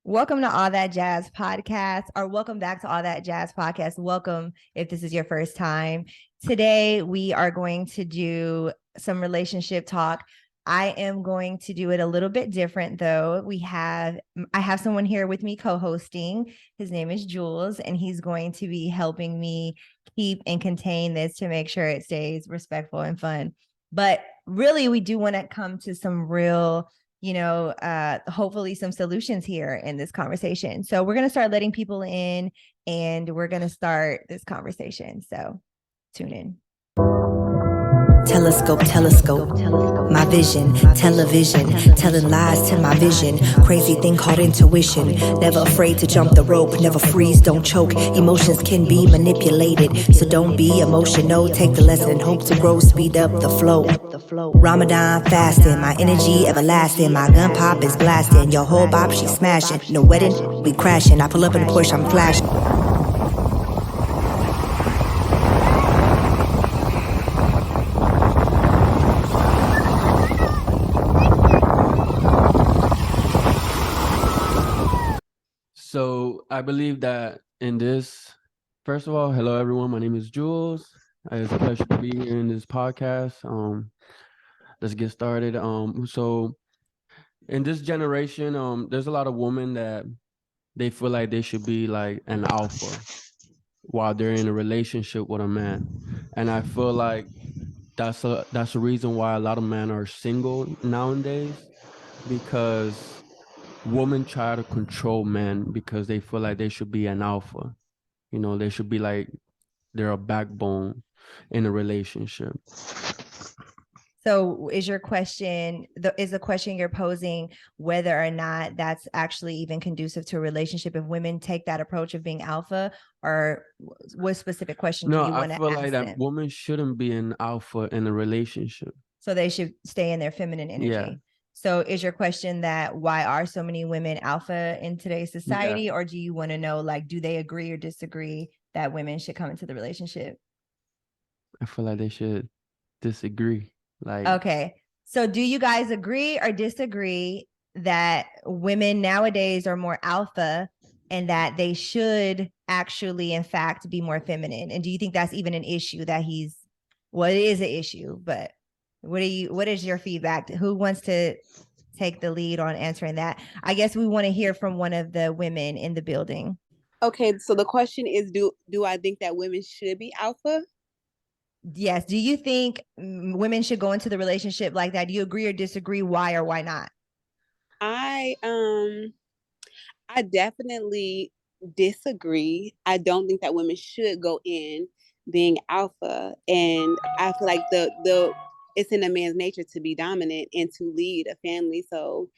Welcome to All That Jazz podcast, or welcome back to All That Jazz podcast. Welcome if this is your first time. Today, we are going to do some relationship talk. I am going to do it a little bit different, though. I have someone here with me co-hosting. His name is Jules, and he's going to be helping me keep and contain this to make sure it stays respectful and fun. But really, we do want to come to some real hopefully some solutions here in this conversation. So we're going to start letting people in and we're going to start this conversation. So tune in. Telescope, my vision, television, telling lies to my vision, crazy thing called intuition, never afraid to jump the rope, never freeze, don't choke, emotions can be manipulated, so don't be emotional, take the lesson and hope to grow, speed up the flow. Ramadan fasting, my energy everlasting, my gun pop is blasting, your whole bop she smashing, no wedding, we crashing, I pull up in the Porsche, I'm flashing. So I believe that in this, first of all, hello everyone. My name is Jules. It's a pleasure to be here in this podcast. Let's get started. So in this generation, there's a lot of women that they feel like they should be like an alpha while they're in a relationship with a man, and I feel like that's a reason why a lot of men are single nowadays, because women try to control men because they feel like they should be an alpha. You know, they should be like they're a backbone in a relationship. So is the question you're posing whether or not that's actually even conducive to a relationship if women take that approach of being alpha, or what specific question do you want to ask? No, I feel like that women shouldn't be an alpha in a relationship. So they should stay in their feminine energy. Yeah. So is your question that why are so many women alpha in today's society? Yeah. Or do you want to know, like, do they agree or disagree that women should come into the relationship? I feel like they should disagree. Okay. So do you guys agree or disagree that women nowadays are more alpha and that they should actually, in fact, be more feminine? And do you think that's even an issue that it is an issue, but what is your feedback? Who wants to take the lead on answering that? I guess we want to hear from one of the women in the building. Okay, so the question is, do I think that women should be alpha? Yes. Do you think women should go into the relationship like that? Do you agree or disagree? Why or why not? I definitely disagree. I don't think that women should go in being alpha, and I feel like the it's in a man's nature to be dominant and to lead a family. So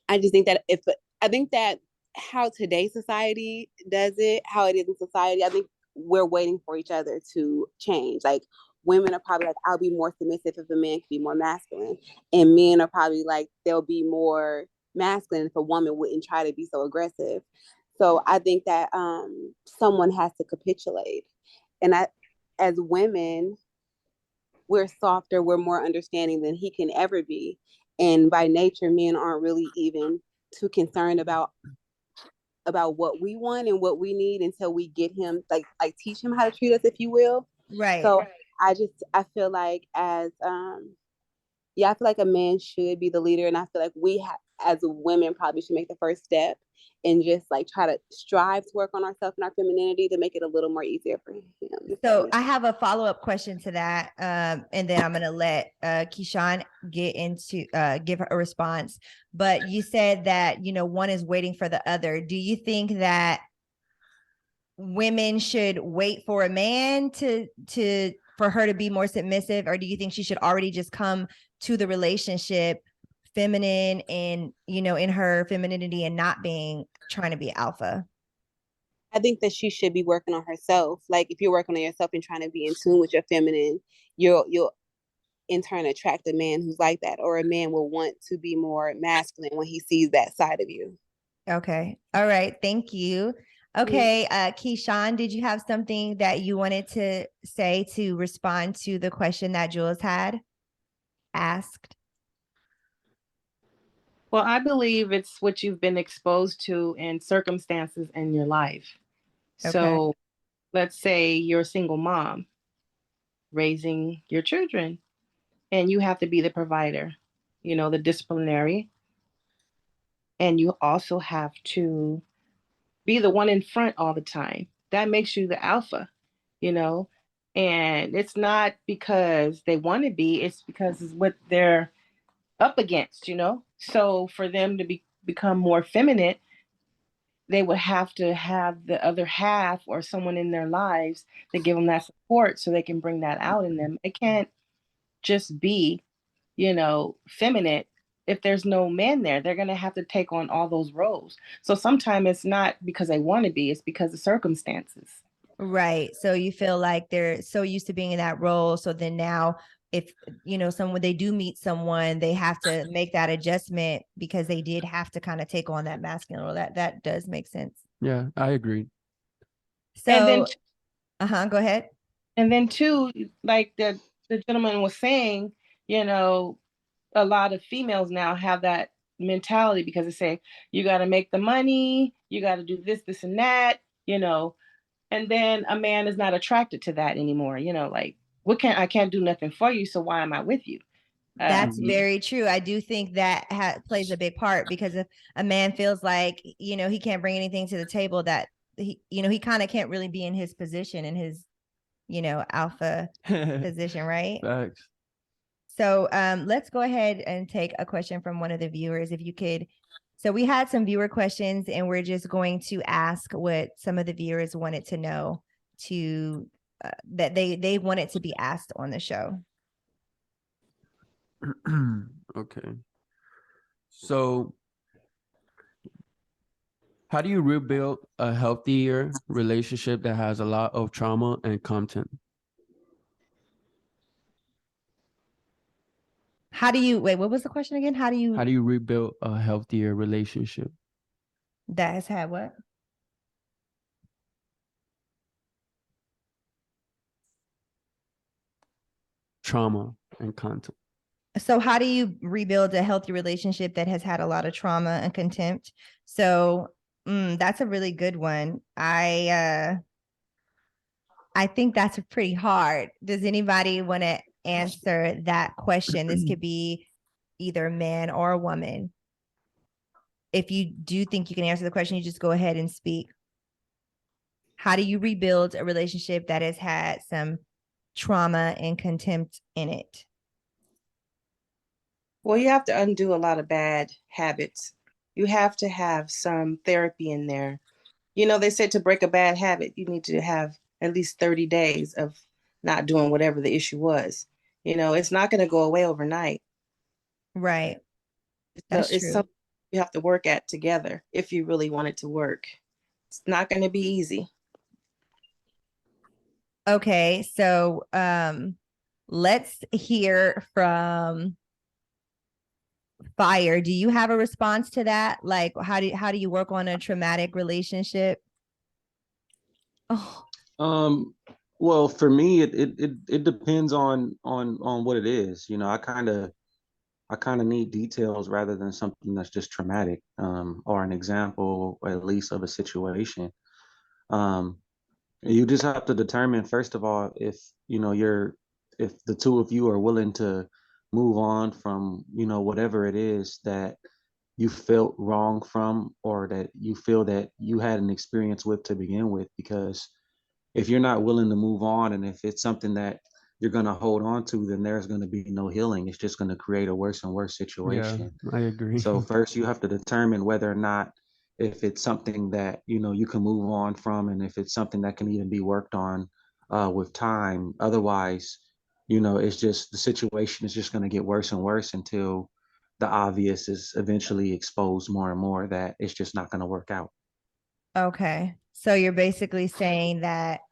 I just think that how today's society does it, how it is in society, I think we're waiting for each other to change. Like, women are probably like, I'll be more submissive if a man can be more masculine. And men are probably like, they'll be more masculine if a woman wouldn't try to be so aggressive. So I think that someone has to capitulate. And as women, we're softer, we're more understanding than he can ever be. And by nature, men aren't really even too concerned about what we want and what we need until we get him, like teach him how to treat us, if you will. Right. So I feel like I feel like a man should be the leader, and I feel like we as women probably should make the first step and just like try to strive to work on ourselves and our femininity to make it a little more easier for him. So I have a follow-up question to that, and then I'm going to let Keyshawn give a response. But you said that one is waiting for the other. Do you think that women should wait for a man for her to be more submissive, or do you think she should already just come to the relationship feminine and in her femininity and not trying to be alpha? I think that she should be working on herself. Like, if you're working on yourself and trying to be in tune with your feminine, you'll in turn attract a man who's like that, or a man will want to be more masculine when he sees that side of you. Okay. All right. Thank you. Okay. Keyshawn, did you have something that you wanted to say to respond to the question that Jules had asked? Well, I believe it's what you've been exposed to and circumstances in your life. Okay. So let's say you're a single mom raising your children and you have to be the provider, the disciplinary, and you also have to be the one in front all the time. That makes you the alpha, you know? And it's not because they want to be, it's because it's what they're up against, So for them to become more feminine, they would have to have the other half or someone in their lives to give them that support so they can bring that out in them. It can't just be, feminine. If there's no man there, they're going to have to take on all those roles. So sometimes it's not because they want to be, it's because of circumstances. Right. So you feel like they're so used to being in that role. So then now if, someone they do meet someone, they have to make that adjustment because they did have to kind of take on that masculine role. That does make sense. Yeah, I agree. So, go ahead. And then too, like the gentleman was saying, a lot of females now have that mentality because they say, you got to make the money, you got to do this, and that, and then a man is not attracted to that anymore. Like, I can't do nothing for you. So why am I with you? That's very true. I do think that plays a big part because if a man feels like, he can't bring anything to the table, that he kind of can't really be in his position, in his, alpha position, right? Facts. So let's go ahead and take a question from one of the viewers, if you could. So we had some viewer questions and we're just going to ask what some of the viewers wanted to know that they wanted to be asked on the show. Okay. So how do you rebuild a healthier relationship that has a lot of trauma and content? Wait, what was the question again? How do you rebuild a healthier relationship that has had what? Trauma and content. So how do you rebuild a healthy relationship that has had a lot of trauma and contempt? So that's a really good one. I think that's pretty hard. Does anybody want to answer that question? This could be either a man or a woman. If you do think you can answer the question, you just go ahead and speak. How do you rebuild a relationship that has had some trauma and contempt in it? Well, you have to undo a lot of bad habits. You have to have some therapy in there. They said to break a bad habit, you need to have at least 30 days of not doing whatever the issue was. It's not going to go away overnight. Right. That's true. It's something you have to work at together if you really want it to work. It's not going to be easy. Okay, so let's hear from Fire. Do you have a response to that? Like, how do you work on a traumatic relationship? Oh. Well, for me, it depends on what it is. I kind of need details rather than something that's just traumatic, or an example, at least, of a situation. You just have to determine, first of all, if if the two of you are willing to move on from whatever it is that you felt wrong from, or that you feel that you had an experience with to begin with. Because if you're not willing to move on, and if it's something that you're going to hold on to, then there's going to be no healing. It's just going to create a worse and worse situation. Yeah, I agree. So first you have to determine whether or not, if it's something that you can move on from, and if it's something that can even be worked on with time. Otherwise, it's just, the situation is just going to get worse and worse until the obvious is eventually exposed more and more, that it's just not going to work out. Okay. So you're basically saying that,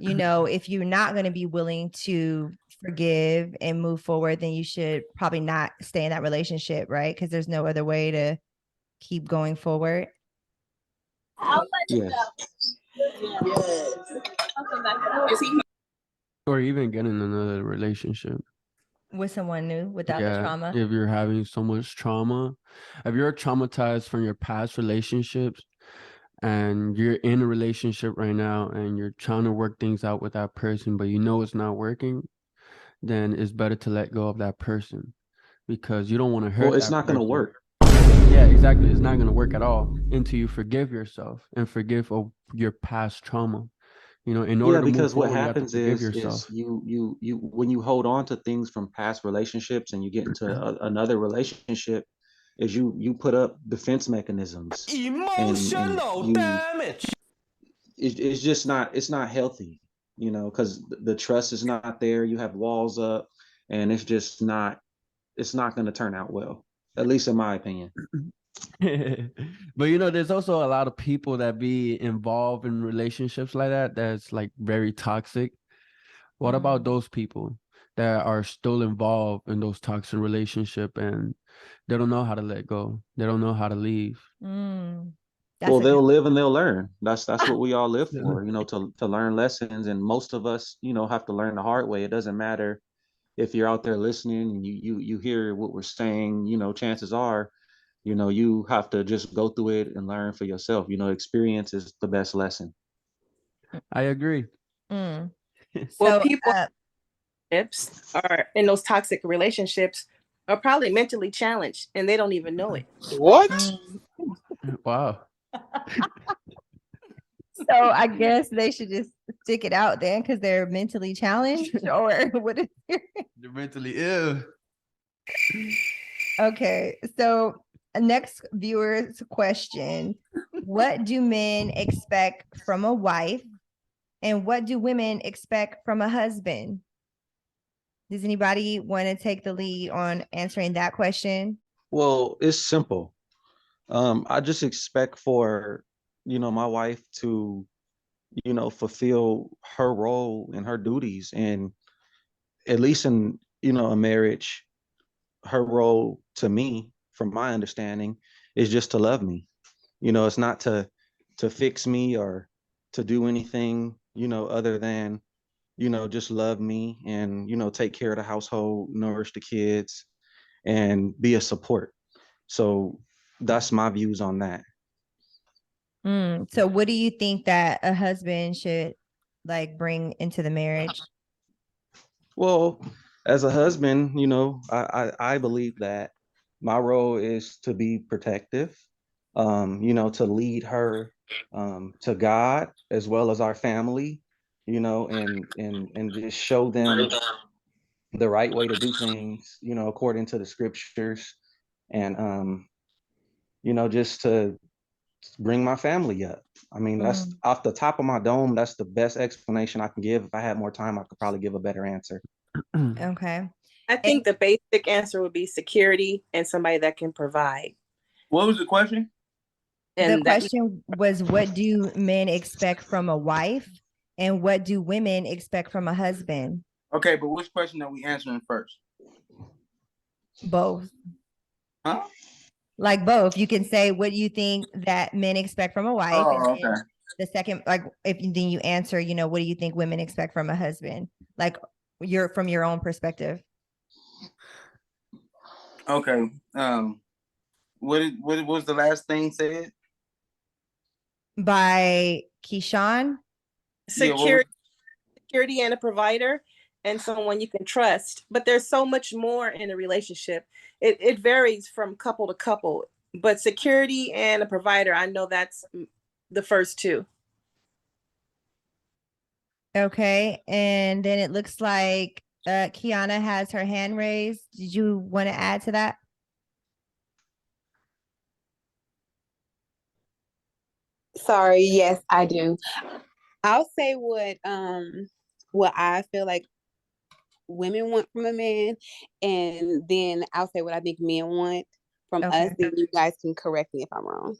if you're not going to be willing to forgive and move forward, then you should probably not stay in that relationship, right? Because there's no other way to keep going forward. Yes. Or even get in another relationship. with someone new without the Yeah, trauma. if you're having so much trauma, if you're traumatized from your past relationships and you're in a relationship right now and you're trying to work things out with that person, but you know it's not working, then it's better to let go of that person because you don't want to Well, hurt it's that not going to person. work. Yeah, exactly. It's not going to work at all until you forgive yourself and forgive of your past trauma. In order Yeah, to move because what forward, you have to happens forgive is yourself. you when you hold on to things from past relationships and you get into another relationship, is you put up defense mechanisms and Emotional you damage. it's just not, it's not healthy, because the trust is not there. You have walls up, and it's just not, it's not going to turn out well, at least in my opinion. But there's also a lot of people that be involved in relationships like that that's like very toxic. What about those people that are still involved in those toxic relationship and they don't know how to let go? They don't know how to leave. That's Well, a they'll good. live and they'll learn. That's what we all live for, to learn lessons. And most of us, have to learn the hard way. It doesn't matter if you're out there listening and you hear what we're saying. Chances are, you have to just go through it and learn for yourself. Experience is the best lesson. I agree. Mm. Well, So, people are in those toxic relationships are probably mentally challenged and they don't even know it. What? Wow. so I guess they should just stick it out then because they're mentally challenged, or what is They're mentally ill. Okay, so next viewer's question: what do men expect from a wife, and what do women expect from a husband? Does anybody want to take the lead on answering that question? Well, it's simple. I just expect for, my wife to, fulfill her role and her duties. And at least in, a marriage, her role to me, from my understanding, is just to love me. It's not to fix me or to do anything, other than, just love me and, take care of the household, nourish the kids, and be a support. So that's my views on that. So what do you think that a husband should like bring into the marriage? Well, as a husband, I believe that my role is to be protective, to lead her to God as well as our family, and just show them the right way to do things, according to the scriptures, and just to bring my family up. I mean, that's off the top of my dome. That's the best explanation I can give. If I had more time, I could probably give a better answer. Okay. I think the basic answer would be security and somebody that can provide. What was the question? And the question was, what do men expect from a wife, and what do women expect from a husband? Okay, but which question are we answering first? Both. Huh? Like both. You can say what you think that men expect from a wife. Oh, okay. The second, like if then you answer, what do you think women expect from a husband? Like from your own perspective. Okay. What was the last thing said? By Keyshawn? Security and a provider and someone you can trust. But there's so much more in a relationship. It varies from couple to couple. But security and a provider, I know that's the first two. Okay. And then it looks like Kiana has her hand raised. Did you want to add to that? Sorry, yes, I do. I'll say what I feel like women want from a man, and then I'll say what I think men want from us. Then you guys can correct me if I'm wrong.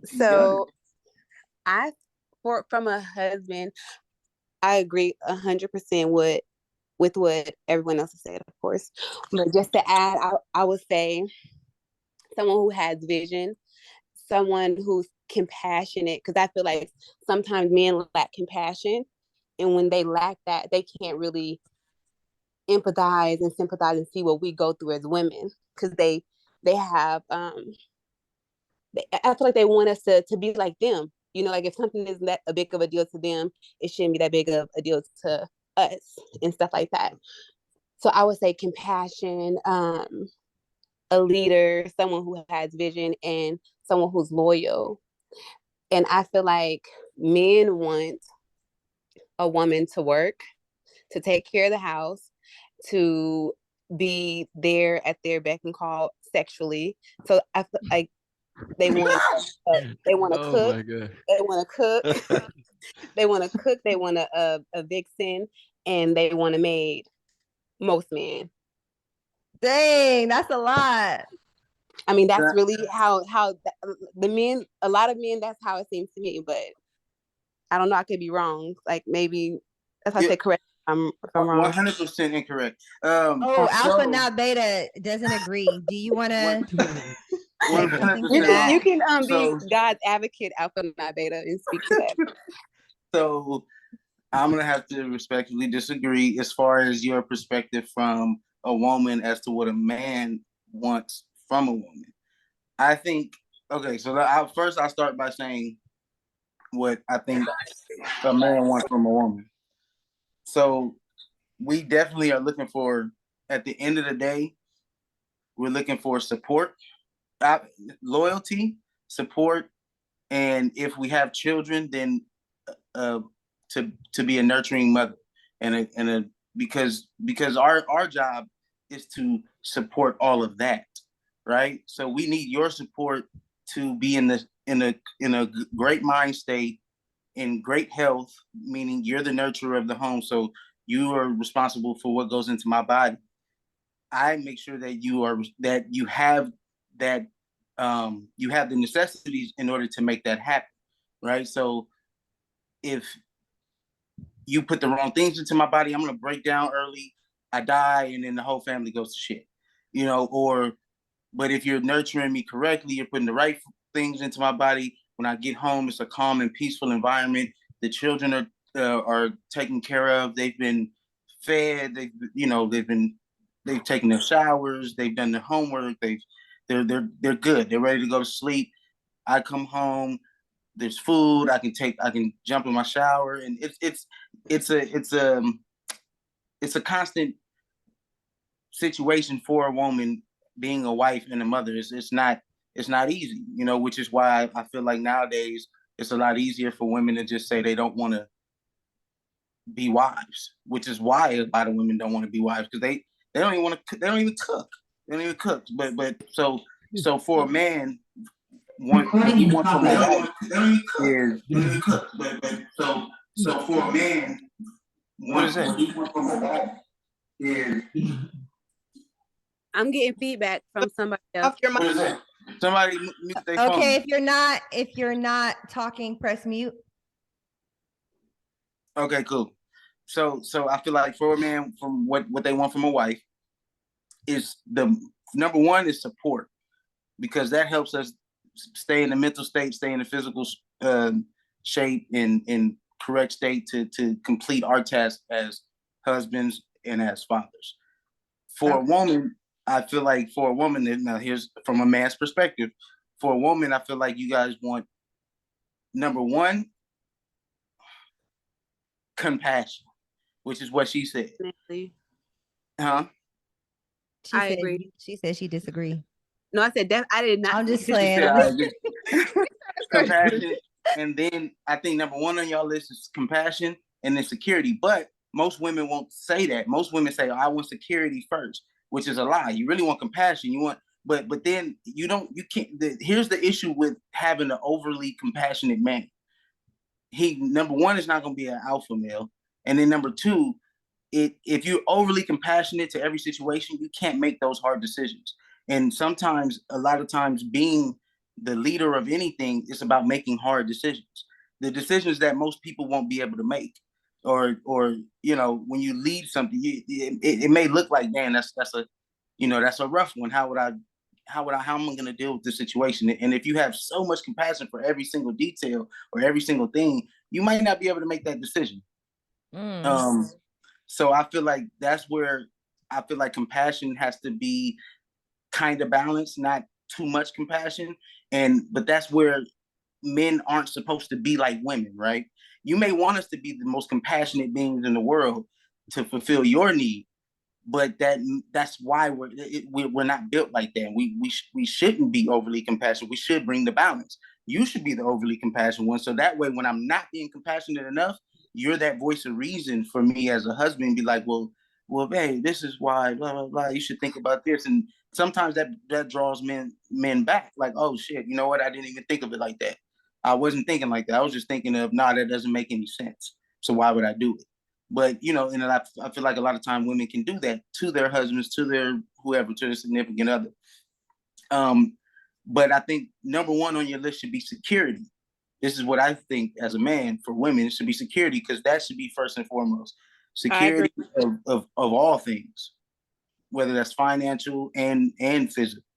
So from a husband, I agree 100% with what everyone else has said, of course. But just to add, I would say someone who has vision, someone who's compassionate, because I feel like sometimes men lack compassion, and when they lack that, they can't really empathize and sympathize and see what we go through as women, because they have I feel like they want us to be like them. You know, like if something isn't that a big of a deal to them, it shouldn't be that big of a deal to us and stuff like that. So I would say compassion, a leader, someone who has vision, and someone who's loyal. And I feel like men want a woman to work, to take care of the house, to be there at their beck and call sexually. So I feel like they want to Oh cook. my God. They want to cook. They want to cook. They want a vixen, and they want a maid. Most men. Dang, that's a lot. I mean, that's really how the men. A lot of men. That's how it seems to me. But I don't know. I could be wrong. Like maybe that's why I said correct. If I'm wrong. 100% incorrect. Oh, Alpha not Beta doesn't agree. Do you want to? 100% You can So- be God's advocate, Alpha not Beta, and speak to that. So I'm gonna have to respectfully disagree as far as your perspective from a woman as to what a man wants from a woman. I think okay. So I'll start by saying what I think a man wants from a woman. So we definitely are looking for, at the end of the day, we're looking for support, loyalty, support, and if we have children, then to be a nurturing mother, and because our job is to support all of that, right? So we need your support to be in a great mind state, in great health, meaning you're the nurturer of the home, so you are responsible for what goes into my body. I make sure that you have that you have the necessities in order to make that happen, right? So if you put the wrong things into my body, I'm gonna break down early, I die, and then the whole family goes to shit, you know. But if you're nurturing me correctly, you're putting the right things into my body. When I get home, it's a calm and peaceful environment. The children are taken care of. They've been fed. They've taken their showers. They've done their homework. They're good. They're ready to go to sleep. I come home. There's food. I can jump in my shower, and it's a constant situation for a woman being a wife and a mother. It's not easy, you know, which is why I feel like nowadays it's a lot easier for women to just say they don't want to be wives, which is why a lot of women don't want to be wives, because they don't even want to. They don't even cook. They don't even cook. But so for a man, what he wants from a wife is so for a man, what is that? He wants from a wife is. I'm getting feedback from somebody else. What is that? Somebody mute their phone. Okay, if you're not talking, press mute. Okay, cool. So I feel like for a man, from what they want from a wife is the number one is support, because that helps us stay in the mental state, stay in the physical shape, in correct state to complete our task as husbands and as fathers. For a woman, I feel like now here's from a man's perspective. For a woman, I feel like you guys want, number one, compassion, which is what she said. Definitely. Huh? I agree. She said she disagree. No, I said that. I did not. I'm just She playing. said, I agree. Compassion, and then I think number one on y'all list is compassion and then security. But most women won't say that. Most women say, oh, I want security first, which is a lie. You really want compassion. You want, but then you don't. You can't. Here's the issue with having an overly compassionate man. He, number one, is not going to be an alpha male, and then number two, if you're overly compassionate to every situation, you can't make those hard decisions. And sometimes, a lot of times, being the leader of anything is about making hard decisions. The decisions that most people won't be able to make, or you know, when you lead something, it may look like, man, that's a rough one. How am I going to deal with this situation? And if you have so much compassion for every single detail or every single thing, you might not be able to make that decision. So I feel like that's where I feel like compassion has to be kind of balanced, not too much compassion. But that's where men aren't supposed to be like women, right? You may want us to be the most compassionate beings in the world to fulfill your need, but that's why we're not built like that. We shouldn't be overly compassionate. We should bring the balance. You should be the overly compassionate one, so that way, when I'm not being compassionate enough, you're that voice of reason for me as a husband. Be like, well, hey, this is why, blah blah blah. You should think about this, and sometimes that draws men back. Like, oh shit, you know what? I didn't even think of it like that. I wasn't thinking like that. I was just thinking of, nah, that doesn't make any sense. So why would I do it? But and I feel like a lot of time women can do that to their husbands, to their whoever, to their significant other. But I think number one on your list should be security. This is what I think as a man for women, it should be security, because that should be first and foremost. Security of all things, whether that's financial and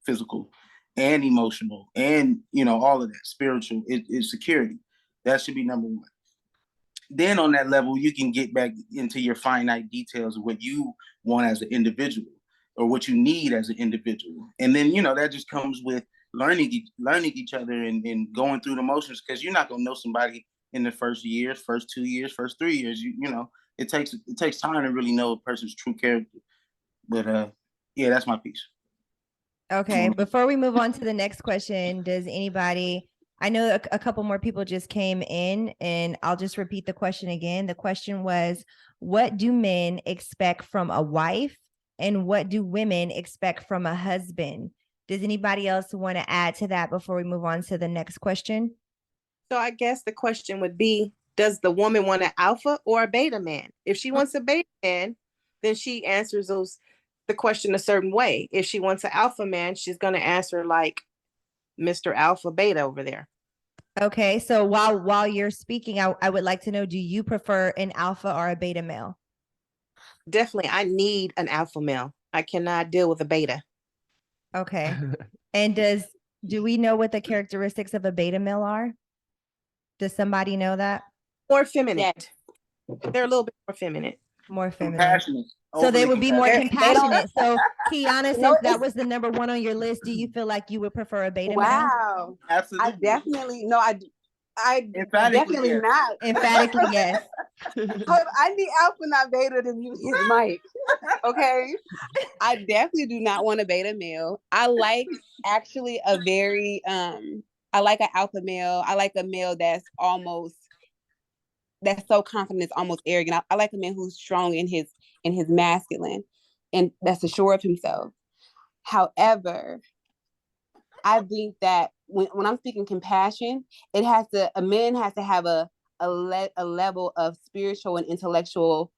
physical and emotional and all of that spiritual. It's security. That should be number one. Then on that level, you can get back into your finite details of what you want as an individual or what you need as an individual. And then, that just comes with learning each other and going through the motions, because you're not going to know somebody in the first years, first 2 years, first 3 years. It takes time to really know a person's true character. But yeah, that's my piece. Okay, before we move on to the next question, does anybody, I know a couple more people just came in, and I'll just repeat the question again. The question was, what do men expect from a wife, and what do women expect from a husband? Does anybody else want to add to that before we move on to the next question? So I guess the question would be, does the woman want an alpha or a beta man? If she wants a beta man, then she answers the question a certain way. If she wants an alpha man, she's going to answer like Mr. Alpha Beta over there. Okay, so while you're speaking, I would like to know, do you prefer an alpha or a beta male? Definitely, I need an alpha male. I cannot deal with a beta. Okay. And do we know what the characteristics of a beta male are? Does somebody know that? More feminine. Yes. They're a little bit more feminine. More feminine. Compassionate. So they would be more compassionate. So Kiana, since that it's- was the number one on your list, do you feel like you would prefer a beta male? Wow. Absolutely. I definitely no. I Emphatically, definitely yes. not. Emphatically, yes. I need alpha, not beta, to mute his mic. Okay. I definitely do not want a beta male. I like actually a very I like an alpha male. I like a male that's so confident, it's almost arrogant. I like a man who's strong in his masculine and that's assured of himself. However, I think that when I'm speaking compassion, a man has to have a level of spiritual and intellectual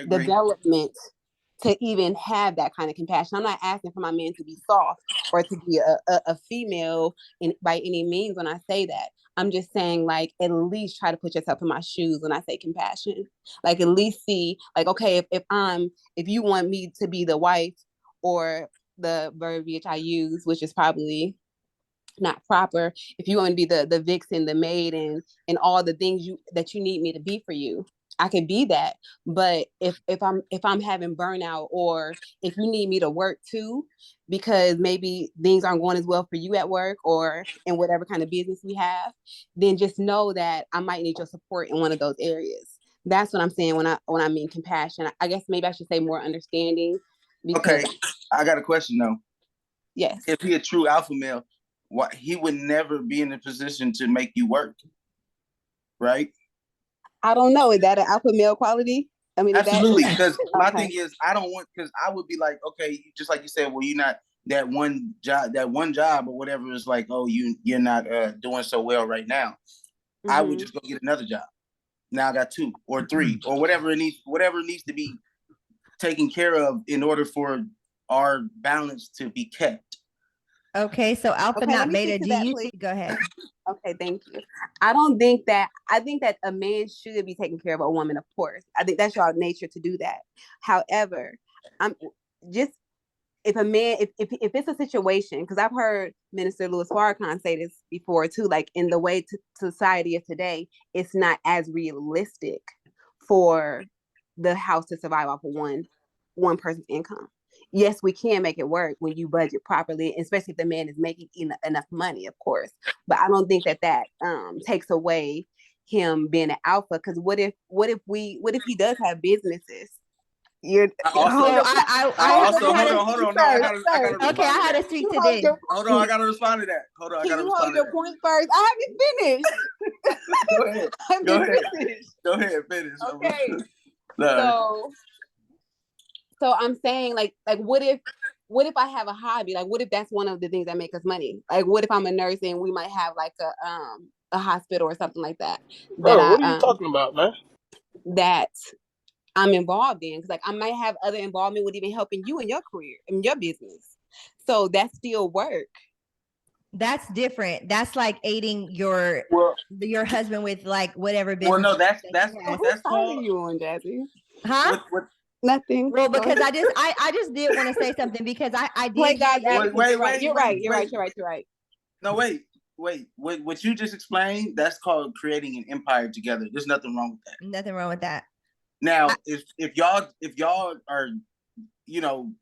development to even have that kind of compassion. I'm not asking for my man to be soft or to be a female by any means when I say that. I'm just saying, like, at least try to put yourself in my shoes when I say compassion. Like, at least see, like, okay, if you want me to be the wife, or the verbiage I use, which is probably not proper, if you want to be the vixen, the maid, and all the things that you need me to be for you, I could be that. But if I'm having burnout, or if you need me to work too, because maybe things aren't going as well for you at work or in whatever kind of business we have, then just know that I might need your support in one of those areas. That's what I'm saying when I mean compassion. I guess maybe I should say more understanding. Okay, I got a question though. Yes. If he a true alpha male, he would never be in a position to make you work, right? I don't know. Is that an alpha male quality? I mean, absolutely. Because my thing is, I don't want, because I would be like, okay, just like you said, well, you're not that one job or whatever is like, oh, you're not doing so well right now. Mm-hmm. I would just go get another job. Now I got 2 or 3 or whatever needs to be taken care of in order for our balance to be kept. Okay, so alpha, not beta. Do you go ahead? Okay, thank you. I think that a man should be taking care of a woman, of course. I think that's your nature to do that. However, I'm just, if a man, if it's a situation, because I've heard Minister Louis Farrakhan say this before too, like in the way to society of today, it's not as realistic for the house to survive off of one person's income. Yes, we can make it work when you budget properly, especially if the man is making enough money, of course. But I don't think that takes away him being an alpha. Because what if he does have businesses? You're hold on. Hold on. No, I gotta respond Okay, I had to speak to this. Hold on, I gotta respond to that. Hold on, I gotta respond to that. Point first. I haven't finished. Go ahead, finish. Okay. No. So I'm saying, like what if I have a hobby? Like, what if that's one of the things that make us money? Like, what if I'm a nurse and we might have like a hospital or something like that? Bro, what are you talking about, man? That I'm involved in, because like I might have other involvement with even helping you in your career, in your business. So that's still work. That's different. That's like aiding your husband with like whatever business. Well, no, that's called you on, Jazzy. Huh? What? Nothing. Well, because I just did want to say something, because I did. Wait, guys, wait. You're right. No, wait. What you just explained, that's called creating an empire together. There's nothing wrong with that. Nothing wrong with that. Now, if y'all are, 2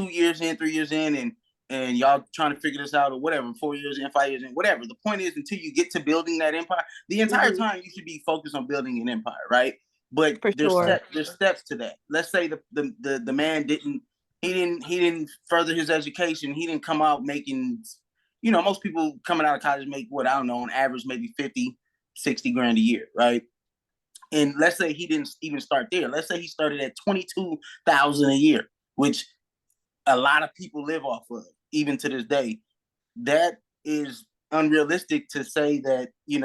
years in, 3 years in, and y'all trying to figure this out or whatever, 4 years in, 5 years in, whatever. The point is, until you get to building that empire, the entire time you should be focused on building an empire, right? But there's steps to that. Let's say the man didn't further his education. He didn't come out making, most people coming out of college make what, I don't know, on average maybe 50, 60 grand a year, right? And let's say he didn't even start there. Let's say he started at 22,000 a year, which a lot of people live off of, even to this day. That is unrealistic to say that, you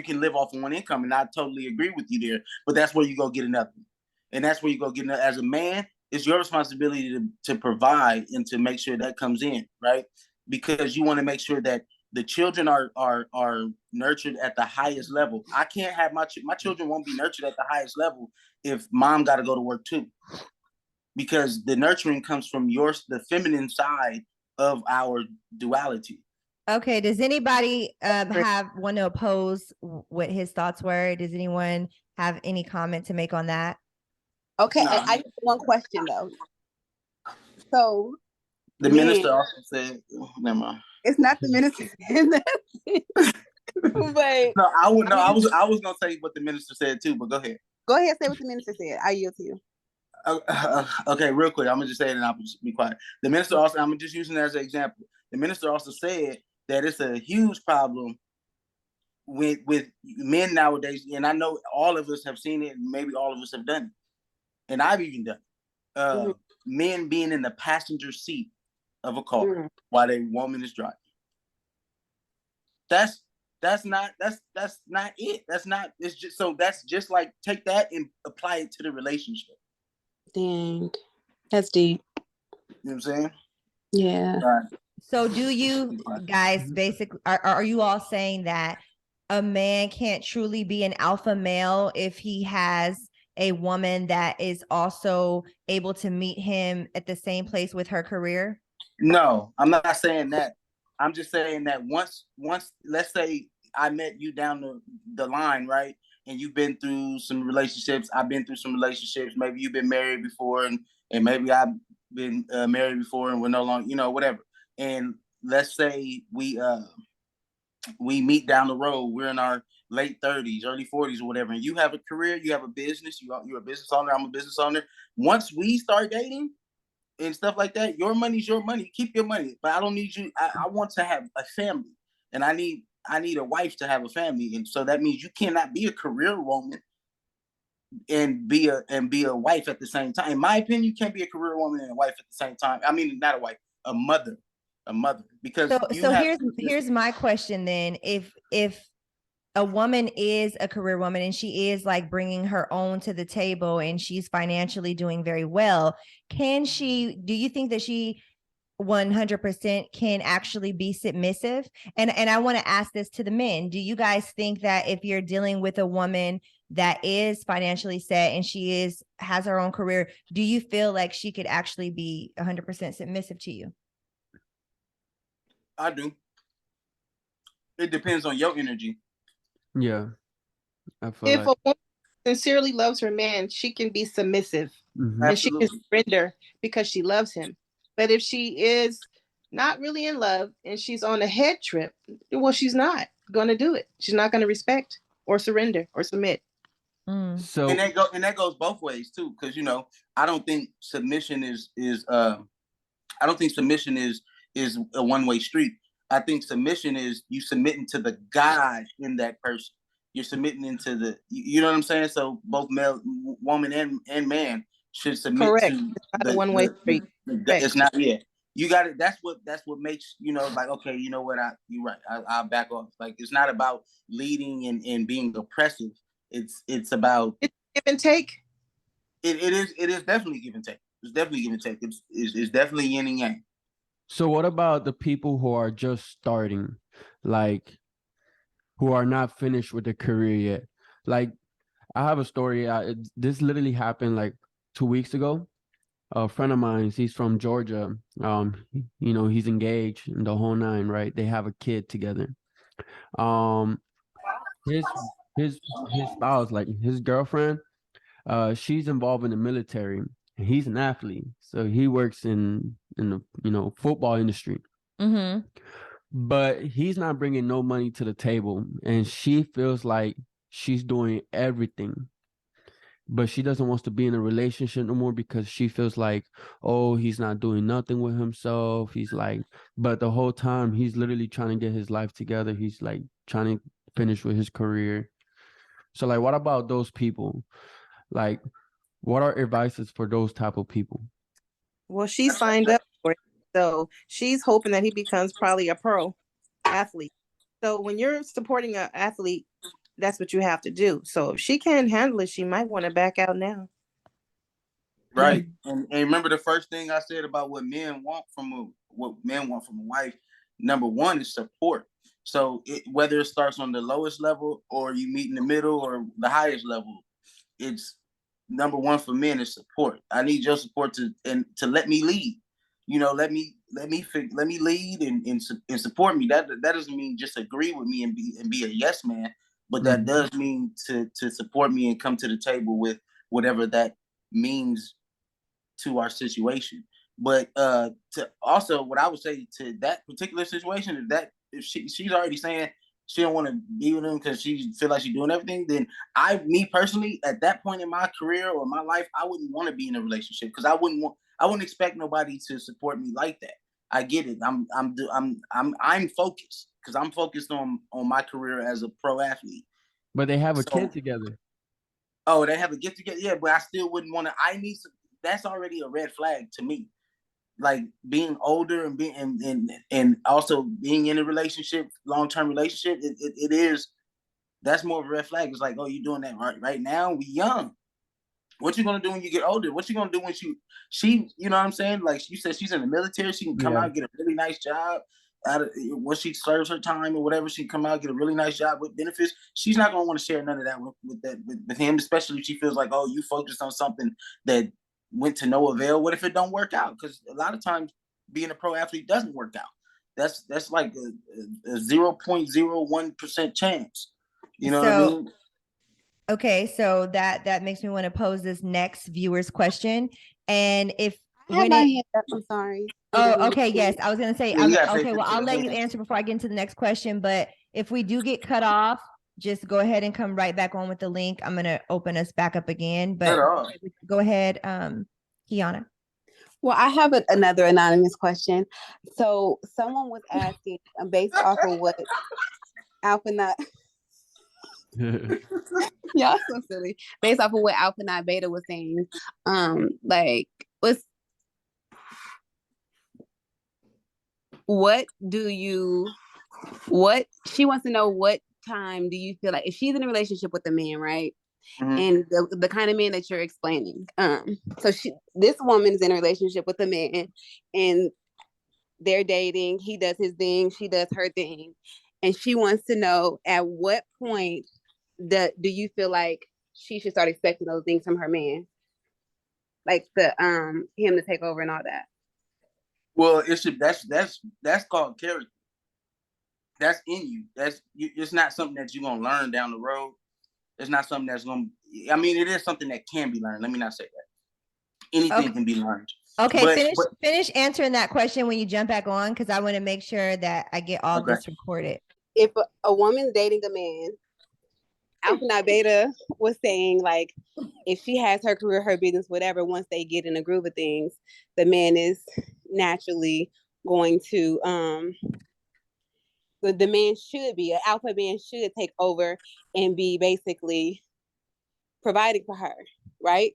can live off of one income, and I totally agree with you there. But that's where you go get another one. And that's where you go get another. As a man, it's your responsibility to provide and to make sure that comes in, right? Because you want to make sure that the children are nurtured at the highest level. I can't have my children won't be nurtured at the highest level if mom got to go to work too, because the nurturing comes from the feminine side of our duality. Okay. Does anybody want to oppose what his thoughts were? Does anyone have any comment to make on that? Okay, no. I have one question though. So the minister also said, never mind. It's not the minister. But no, I was gonna say what the minister said too, but go ahead. Go ahead, say what the minister said. I yield to you. Okay, real quick. I'm gonna just say it and I'll just be quiet. The minister also, I'm just using it as an example. The minister also said that it's a huge problem with men nowadays, and I know all of us have seen it, and maybe all of us have done it, and I've even done it. Men being in the passenger seat of a car while a woman is driving. That's not it. It's just so that's just like take that and apply it to the relationship. Dang, that's deep. You know what I'm saying? Yeah. So do you guys basically are you all saying that a man can't truly be an alpha male if he has a woman that is also able to meet him at the same place with her career? No, I'm not saying that. I'm just saying that once let's say I met you down the line, right? And you've been through some relationships. I've been through some relationships. Maybe you've been married before, and maybe I've been married before, and we're no longer, whatever. And let's say we meet down the road. We're in our late 30s, early 40s, or whatever. And you have a career, you have a business. You're a business owner. I'm a business owner. Once we start dating and stuff like that, your money's your money. Keep your money, but I don't need you. I want to have a family, and I need a wife to have a family, and so that means you cannot be a career woman and be a wife at the same time. In my opinion, you can't be a career woman and a wife at the same time. I mean, not a wife, a mother, because here's my question then. If a woman is a career woman and she is like bringing her own to the table and she's financially doing very well, do you think that she 100% can actually be submissive? And I want to ask this to the men. Do you guys think that if you're dealing with a woman that is financially set and she has her own career, do you feel like she could actually be 100% submissive to you? I do. It depends on your energy. Yeah. I feel If like. a woman sincerely loves her man, she can be submissive and she can Absolutely. surrender because she loves him. But if she is not really in love and she's on a head trip, well, she's not going to do it. She's not going to respect or surrender or submit. Mm. So And that goes both ways too, because I don't think submission I don't think submission is a one-way street. I think submission is you submitting to the God in that person. You're submitting into you know what I'm saying? So both male, woman, and man should submit Correct. to It's not a one-way street. Correct. it's not, yeah. You got it. That's what makes, like, okay, you know what, you're right. I'll back off. Like, it's not about leading and being oppressive. It's about It's give and take. it is definitely give and take. It's definitely give and take. It's definitely yin and yang. So what about the people who are just starting, like who are not finished with their career yet? Like, I have a story. This literally happened like 2 weeks ago. A friend of mine, he's from Georgia. He's engaged in the whole nine, right? They have a kid together. Um, his his spouse, like his girlfriend, she's involved in the military. He's an athlete, so he works in the football industry. Mm-hmm. But he's not bringing no money to the table, and she feels like she's doing everything. But she doesn't want to be in a relationship no more because she feels like, oh, he's not doing nothing with himself. He's like, but the whole time he's literally trying to get his life together. He's like trying to finish with his career. So like, what about those people? Like, what are advices for those type of people? Well, she signed up for it. So she's hoping that he becomes probably a pro athlete. So when you're supporting an athlete, that's what you have to do. So if she can't handle it, she might want to back out now. Right. And remember the first thing I said about what men want from a wife. Number one is support. So whether it starts on the lowest level or you meet in the middle or the highest level, it's number one for men is support. I need your support to let me lead. Let me lead and support me. That doesn't mean just agree with me and be a yes man, but that does mean to support me and come to the table with whatever that means to our situation. But to also, what I would say to that particular situation is that if she's already saying she don't want to be with him because she feel like she's doing everything, then me personally, at that point in my career or my life, I wouldn't want to be in a relationship because I wouldn't expect nobody to support me like that. I get it. I'm focused because I'm focused on my career as a pro athlete. But they have a kid together. Oh, they have a get together. Yeah, but I still wouldn't want to. That's already a red flag to me. Like being older and being and also being in a relationship, long-term relationship, it is, that's more of a red flag. It's like, oh, you're doing that right now. We young. What you gonna do when you get older? What you gonna do when she, you know what I'm saying? Like you said, she's in the military. She can come out and get a really nice job. Once she serves her time or whatever, she can come out, get a really nice job with benefits. She's not gonna want to share none of that with him, especially if she feels like, oh, you focused on something that went to no avail. What if it don't work out? Because a lot of times being a pro athlete doesn't work out. That's like a 0.01% chance. You know what I mean? Okay, so that makes me want to pose this next viewer's question. And if I'm sorry. Oh, okay. Yes, I was gonna say. Okay, well, I'll let you answer before I get into the next question. But if we do get cut off, just go ahead and come right back on with the link. I'm gonna open us back up again. But go ahead, Kiana. Well, I have another anonymous question. So someone was asking, based off of what Alpha Not. Y'all so silly. Based off of what Alpha Not Beta was saying, like, what she wants to know, what time do you feel like if she's in a relationship with a man, right? Mm-hmm. And the kind of man that you're explaining. So this woman is in a relationship with a man and they're dating. He does his thing, she does her thing. And she wants to know at what point do you feel like she should start expecting those things from her man? Like him to take over and all that. Well, that's called character. That's in you. It's not something that you're gonna learn down the road. It's not something that's going to, I mean, it is something that can be learned. Let me not say that. Anything can be learned. Okay, finish answering that question when you jump back on, because I want to make sure that I get all this recorded. If a woman's dating a man, Alpha Not Beta was saying, like, if she has her career, her business, whatever, once they get in a groove of things, the man is naturally going to, the man should be, an alpha man should take over and be basically providing for her, right?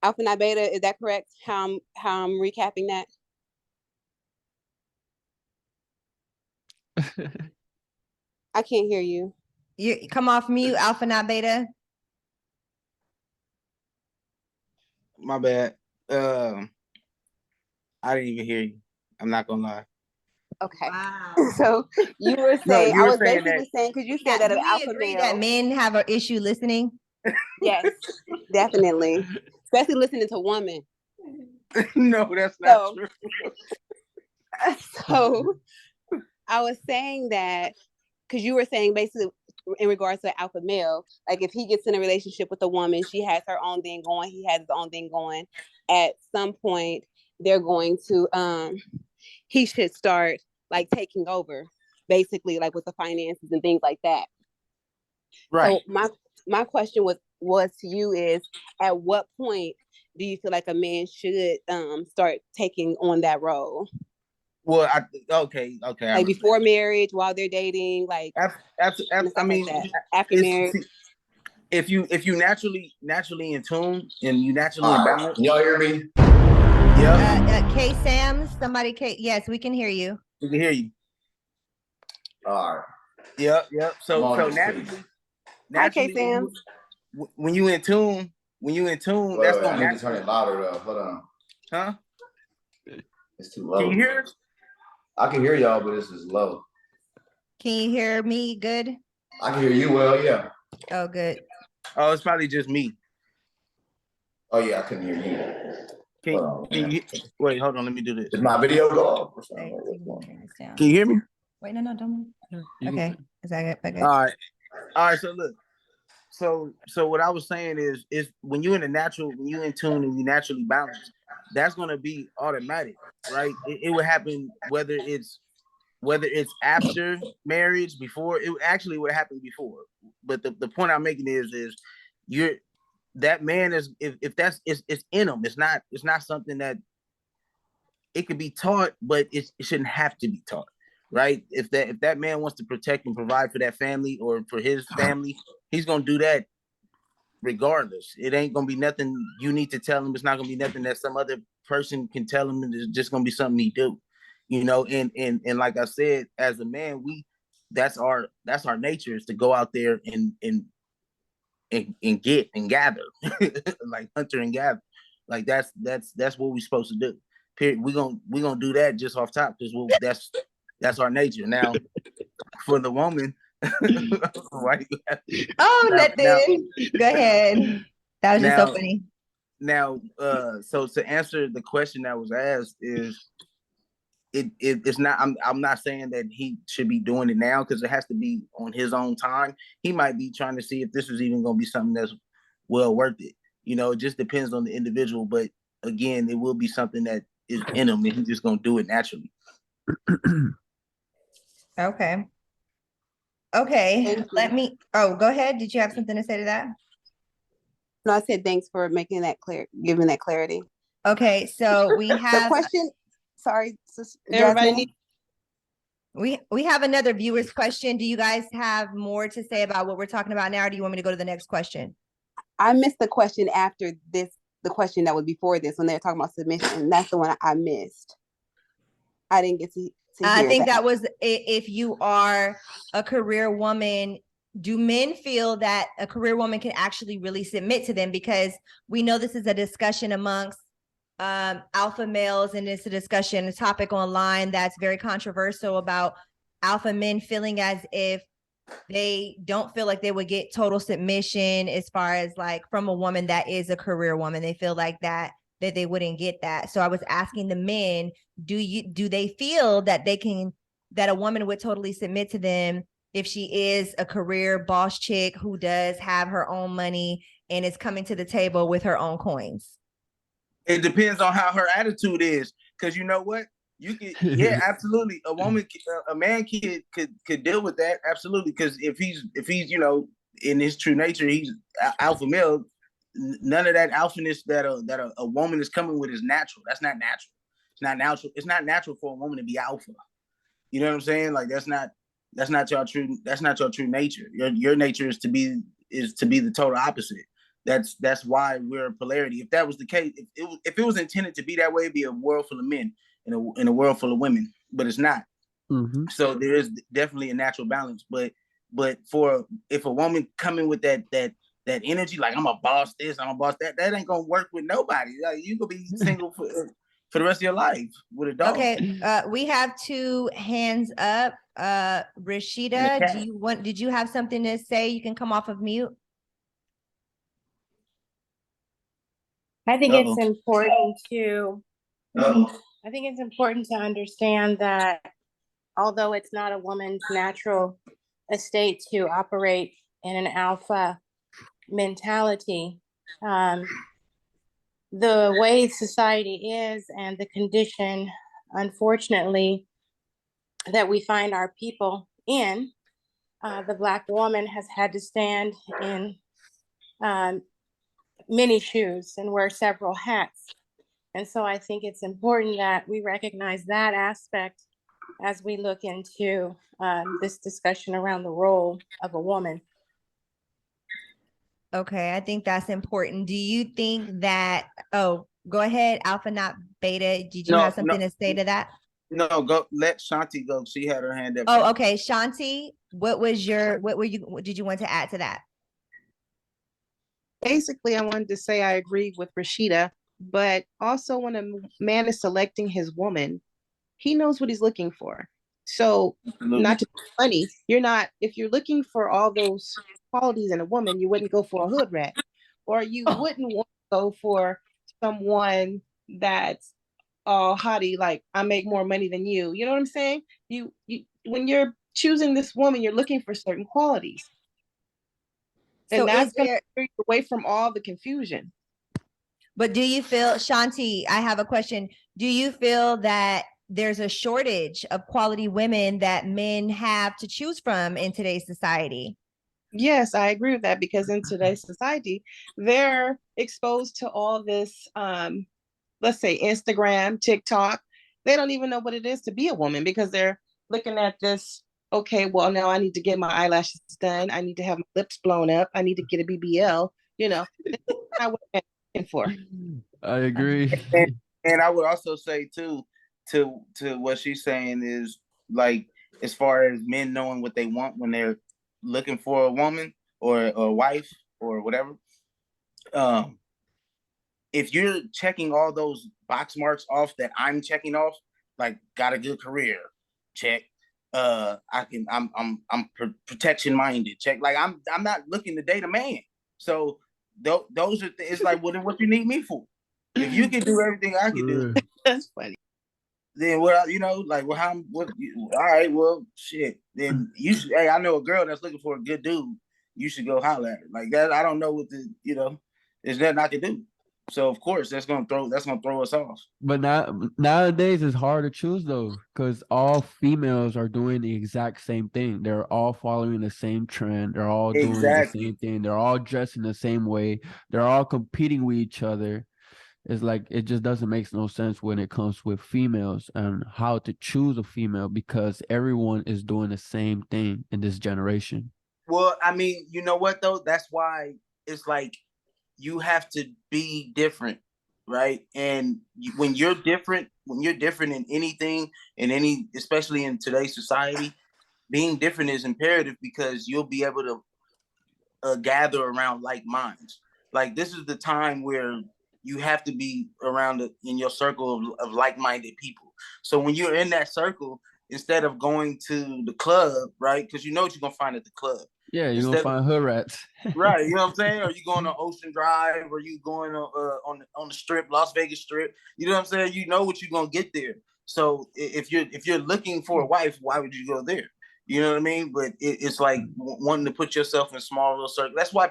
Alpha Not Beta, is that correct? How I'm recapping that? I can't hear you. You come off mute, Alpha Not Beta. My bad. I didn't even hear you. I'm not gonna lie. Okay. Wow. So you were saying, I was basically saying, because you said that an alpha agree male. that men have an issue listening. Yes, definitely. Especially listening to women. No, that's not true. So I was saying that because you were saying basically in regards to alpha male, like if he gets in a relationship with a woman, she has her own thing going, he has his own thing going. At some point, they're going to he should start like taking over, basically, like with the finances and things like that. Right. So my question was to you is, at what point do you feel like a man should start taking on that role? Well, okay. Like before marriage, while they're dating, like I mean, like after marriage. If you naturally in tune and you naturally in balance. Y'all hear me? Yeah. K Sam, somebody yes, we can hear you. We can hear you. All right. Yep. So naturally, Sam. When you in tune, that's gonna. I need to turn it louder though. Hold on. Huh? It's too low. Can you hear us? I can hear y'all, but this is low. Can you hear me good? I can hear you well, yeah. Oh, good. Oh, it's probably just me. Oh yeah, I couldn't hear you. Can you wait? Hold on, let me do this. Did my video go off? Can you hear me? Wait, no, don't. Okay, is that good? All right. So look, so what I was saying is when you're in the natural, when you're in tune and you naturally balanced, that's gonna be automatic, right? It would happen whether it's after marriage, before. It actually would happen before. But the point I'm making is that man is, if that's it's in him. It's not something that it could be taught, but it shouldn't have to be taught, right? If that man wants to protect and provide for that family or for his family, he's gonna do that regardless. It ain't gonna be nothing you need to tell him. It's not gonna be nothing that some other person can tell him. It's just gonna be something he do, and like I said, as a man, that's our nature, is to go out there and get and gather, like hunter and gather. Like that's what we're supposed to do. Period. We're gonna do that just off top, because that's our nature. Now, for the woman, why you have to, nothing. Go ahead. That was just so funny. Now, so to answer the question that was asked is, it's not. I'm not saying that he should be doing it now, because it has to be on his own time. He might be trying to see if this is even going to be something that's well worth it. It just depends on the individual. But again, it will be something that is in him, and he's just going to do it naturally. Okay. Let me. Oh, go ahead. Did you have something to say to that? No, I said thanks for making that clear, giving that clarity. Okay, so we have the question. Sorry, everybody. We have another viewer's question. Do you guys have more to say about what we're talking about now, or do you want me to go to the next question? I missed the question after this. The question that was before this, when they were talking about submission. That's the one I missed. I didn't get to hear I think that was, if you are a career woman, do men feel that a career woman can actually really submit to them? Because we know this is a discussion amongst alpha males, and it's a topic online that's very controversial about alpha men feeling as if they don't feel like they would get total submission as far as like from a woman that is a career woman. They feel like that they wouldn't get that. So I was asking the men, do they feel that that a woman would totally submit to them if she is a career boss chick who does have her own money and is coming to the table with her own coins? It depends on how her attitude is, because you know what, you can, yeah, absolutely. A man could deal with that, absolutely. Because if he's in his true nature, he's alpha male. None of that alphaness that a woman is coming with is natural. That's not natural. It's not natural. It's not natural for a woman to be alpha. You know what I'm saying? Like that's not your true nature. Your nature is to be the total opposite. That's why we're a polarity. If that was the case, if it was intended to be that way, it'd be a world full of men in a world full of women. But it's not. Mm-hmm. So there is definitely a natural balance. But if a woman coming with that energy, like I'm a boss this, I'm a boss that ain't gonna work with nobody. Like, you gonna be single for the rest of your life with a dog. Okay, we have two hands up. Rashida, did you have something to say? You can come off of mute. I think it's important to understand that although it's not a woman's natural estate to operate in an alpha mentality, the way society is and the condition, unfortunately, that we find our people in, the Black woman has had to stand in many shoes and wear several hats. And so I think it's important that we recognize that aspect as we look into this discussion around the role of a woman. Okay, I think that's important. Do you think that, go ahead, Alpha Not Beta. Did you have something to say to that? No, go let Shanti go. She had her hand up. Oh, okay. Shanti, did you want to add to that? Basically, I wanted to say I agree with Rashida, but also when a man is selecting his woman, he knows what he's looking for. So not to be funny, if you're looking for all those qualities in a woman, you wouldn't go for a hood rat, or you wouldn't want to go for someone that's all hottie, like I make more money than you. You know what I'm saying? You when you're choosing this woman, you're looking for certain qualities. And that's going to steer you away from all the confusion. But do you feel, Shanti, I have a question. Do you feel that there's a shortage of quality women that men have to choose from in today's society? Yes, I agree with that, because in today's society, they're exposed to all this, let's say Instagram, TikTok. They don't even know what it is to be a woman, because they're looking at this. Okay, well, now I need to get my eyelashes done. I need to have my lips blown up. I need to get a BBL. That's not what I'm looking for. I agree. And I would also say too, to what she's saying is, like, as far as men knowing what they want when they're looking for a woman or a wife or whatever. If you're checking all those box marks off that I'm checking off, like got a good career, check. I'm protection minded, check. Like I'm not looking to date a man. So those are it's like, well, then what you need me for? If you can do everything I can do, that's funny. Then all right, well, shit. Then you should. Hey, I know a girl that's looking for a good dude. You should go holler at her. Like that. I don't know what there's nothing I can do. So of course that's gonna throw us off. But nowadays it's hard to choose though, because all females are doing the exact same thing. They're all following the same trend. They're all doing the same thing. They're all dressing the same way. They're all competing with each other. It's like it just doesn't make no sense when it comes with females and how to choose a female, because everyone is doing the same thing in this generation. Well, I mean, you know what though? That's why it's like you have to be different, right? And when you're different in anything, especially in today's society, being different is imperative, because you'll be able to gather around like minds. Like this is the time where you have to be around in your circle of like-minded people. So when you're in that circle, instead of going to the club, right? Because you know what you're gonna find at the club. Yeah, you're gonna find hood rats. Right, you know what I'm saying? Or you going to Ocean Drive, or you going on the Strip, Las Vegas Strip. You know what I'm saying? You know what you're gonna get there. So if you're looking for a wife, why would you go there? You know what I mean? But it's like wanting to put yourself in small little circles. That's why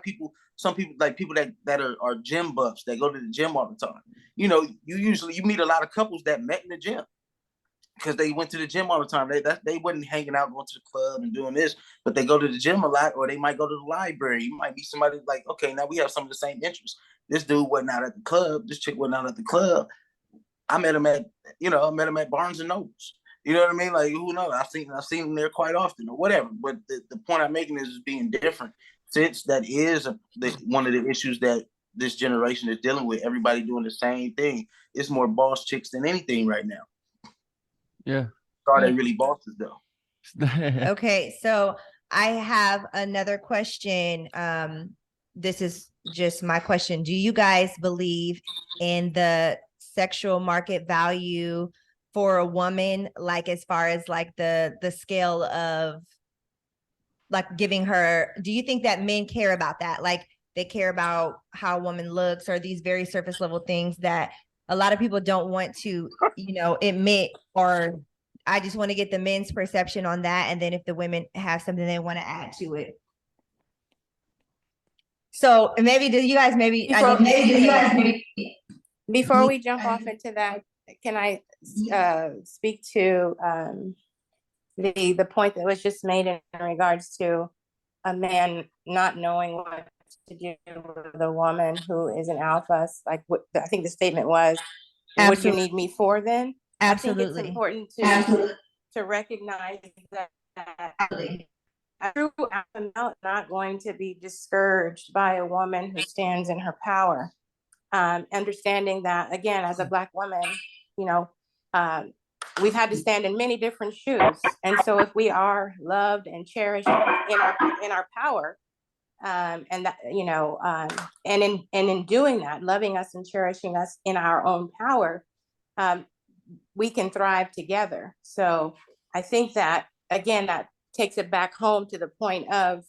some people that are gym buffs that go to the gym all the time. You know, you meet a lot of couples that met in the gym because they went to the gym all the time. They wasn't hanging out, going to the club and doing this, but they go to the gym a lot, or they might go to the library. You might meet somebody like, okay, now we have some of the same interests. This dude wasn't out at the club. This chick wasn't out at the club. I met him at Barnes and Nobles. You know what I mean? Like, who knows? I've seen him there quite often or whatever. But the point I'm making is being different. Since that is one of the issues that this generation is dealing with, everybody doing the same thing. It's more boss chicks than anything right now. Yeah. Are they really bosses though? Okay, so I have another question. This is just my question. Do you guys believe in the sexual market value for a woman, like as far as like the scale of like giving her, do you think that men care about that? Like they care about how a woman looks, or these very surface level things that a lot of people don't want to, admit, or I just want to get the men's perception on that. And then if the women have something they want to add to it. So maybe do you guys before we jump off into that, can I speak to the point that was just made in regards to a man not knowing what to do with a woman who is an alpha? Like what I think the statement was, what do you need me for then? Absolutely. I think it's important to recognize that a true alpha male is not going to be discouraged by a woman who stands in her power. Understanding that, again, as a Black woman, we've had to stand in many different shoes. And so if we are loved and cherished in our power, and that, and in doing that, loving us and cherishing us in our own power, we can thrive together. So I think that, again, that takes it back home to the point of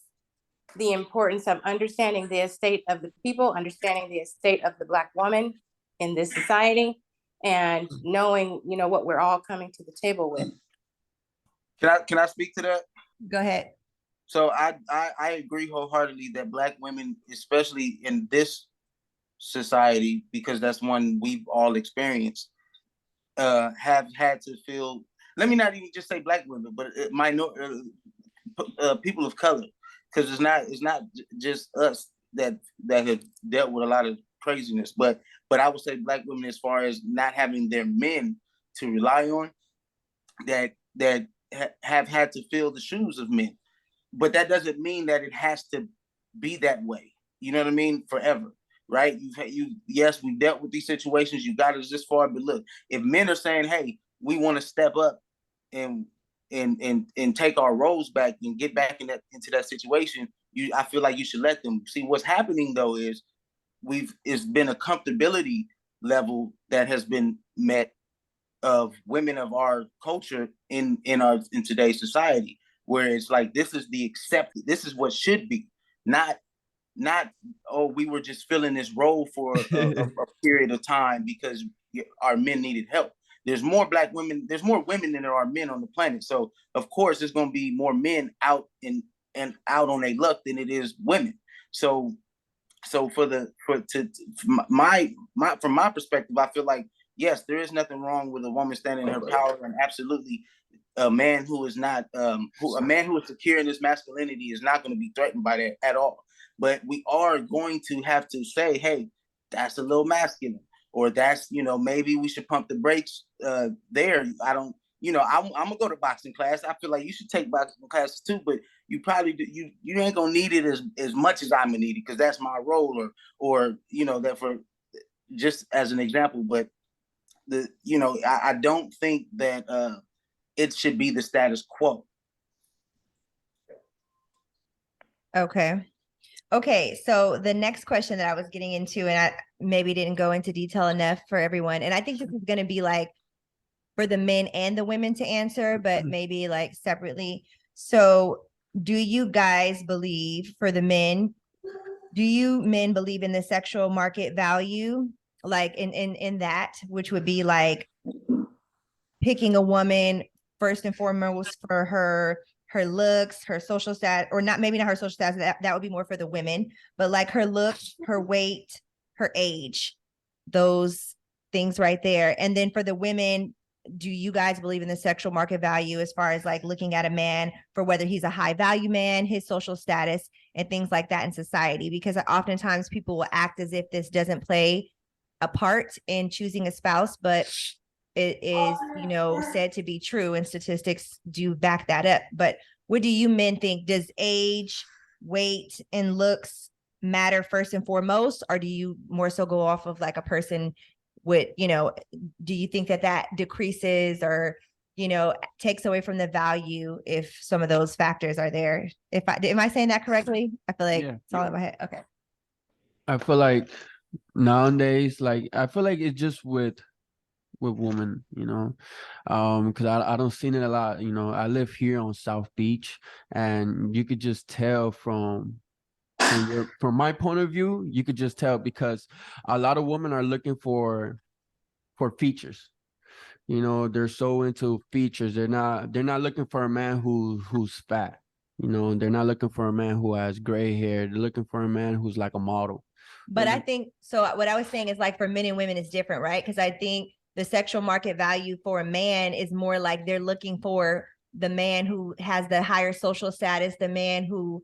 the importance of understanding the estate of the people, understanding the estate of the Black woman in this society, and knowing, what we're all coming to the table with. Can I speak to that? Go ahead. So I agree wholeheartedly that Black women, especially in this society, because that's one we've all experienced, have had to feel. Let me not even just say Black women, but people of color, because it's not just us that have dealt with a lot of craziness, but I would say Black women, as far as not having their men to rely on, that have had to fill the shoes of men. But that doesn't mean that it has to be that way. You know what I mean? Forever, right? Yes, we've dealt with these situations. You got us this far, but look, if men are saying, "Hey, we want to step up and take our roles back and get back into that situation," I feel like you should let them. See, what's happening though is it's been a comfortability level that has been met of women of our culture in today's society, where it's like, this is what should be, not we were just filling this role for a period of time because our men needed help. There's more Black women, there's more women than there are men on the planet. So of course there's going to be more men out and out on their luck than it is women. So from my perspective, I feel like, yes, there is nothing wrong with a woman standing in her power, and absolutely a man who is secure in his masculinity is not going to be threatened by that at all. But we are going to have to say, hey, that's a little masculine, or that's, maybe we should pump the brakes there. I'm gonna go to boxing class. I feel like you should take boxing classes too, but you probably you ain't gonna need it as much as I'm gonna need it, because that's my role, or that, for just as an example. But I don't think that it should be the status quo. Okay, so the next question that I was getting into, and I maybe didn't go into detail enough for everyone, and I think this is going to be like for the men and the women to answer, but maybe like separately. So do you guys believe, for the men, do you men believe in the sexual market value, like in that, which would be like picking a woman first and foremost for her her looks, her social status, or not, maybe not her social status, that would be more for the women, but like her looks, her weight, her age, those things right there. And then for the women, do you guys believe in the sexual market value as far as like looking at a man for whether he's a high value man, his social status, and things like that in society? Because oftentimes people will act as if this doesn't play a part in choosing a spouse, but it is, said to be true, and statistics do back that up. But what do you men think? Does age, weight, and looks matter first and foremost, or do you more so go off of like a person with, do you think that decreases or, takes away from the value if some of those factors are there? Am I saying that correctly? I feel like it's all in my head. Okay. I feel like nowadays, I feel like it's just with women, because I don't see it a lot. I live here on South Beach, and you could just tell from my point of view, you could just tell because a lot of women are looking for features. They're so into features. They're not looking for a man who's fat. They're not looking for a man who has gray hair. They're looking for a man who's like a model. But I think so. What I was saying is like for men and women is different, right? Because I think the sexual market value for a man is more like they're looking for the man who has the higher social status, the man who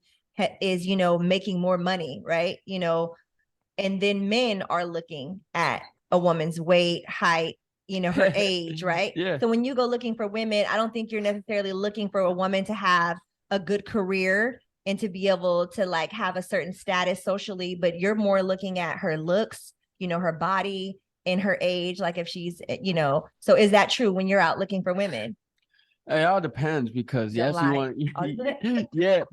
is, making more money, right? And then men are looking at a woman's weight, height, her age, right? Yeah. So when you go looking for women, I don't think you're necessarily looking for a woman to have a good career and to be able to like have a certain status socially, but you're more looking at her looks, her body and her age, like if she's, so is that true when you're out looking for women? It all depends because Don't yes, lie. you want, yeah,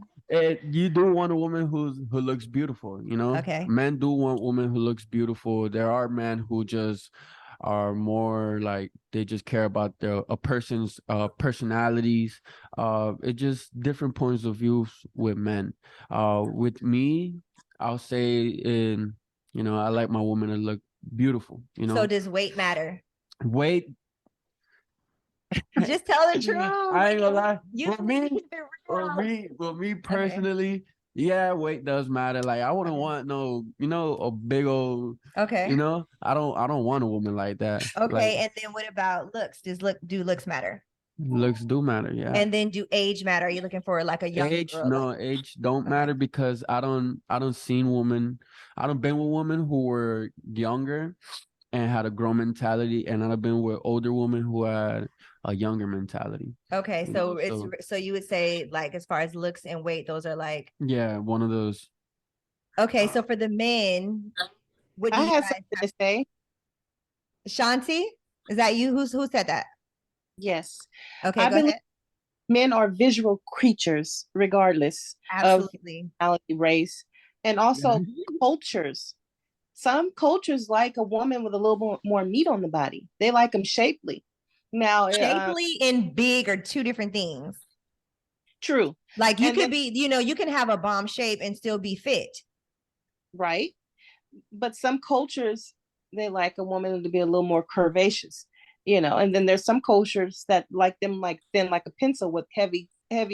you do want a woman who looks beautiful. Okay. Men do want women who looks beautiful. There are men who just are more like they just care about a person's personalities. It just different points of views with men. With me, I'll say I like my woman to look beautiful. So does weight matter? Weight. Just tell the truth. I ain't gonna lie. You For me personally, yeah, weight does matter. Like I wouldn't want no, a big old. Okay. I don't want a woman like that. Okay, Like, and then what about looks? Do looks matter? looks do matter, yeah. And then do age matter? Are you looking for like a young Age, girl? no, age don't matter because I don't been with women who were younger and had a grown mentality, and I've been with older women who had a younger mentality. Okay, so so you would say like as far as looks and weight, those are like one of those. Okay, so for the men, what do I you have guys something to say. Shanti, is that you? Who said that? Yes. Okay, I go believe ahead. men are visual creatures, regardless Absolutely. of nationality, race, and also cultures. Some cultures like a woman with a little more meat on the body. They like them shapely. Now, Shapely and big are two different things. True. Like you could be, you can have a bomb shape and still be fit. Right. But some cultures, they like a woman to be a little more curvaceous, and then there's some cultures that like them like thin like a pencil with heavy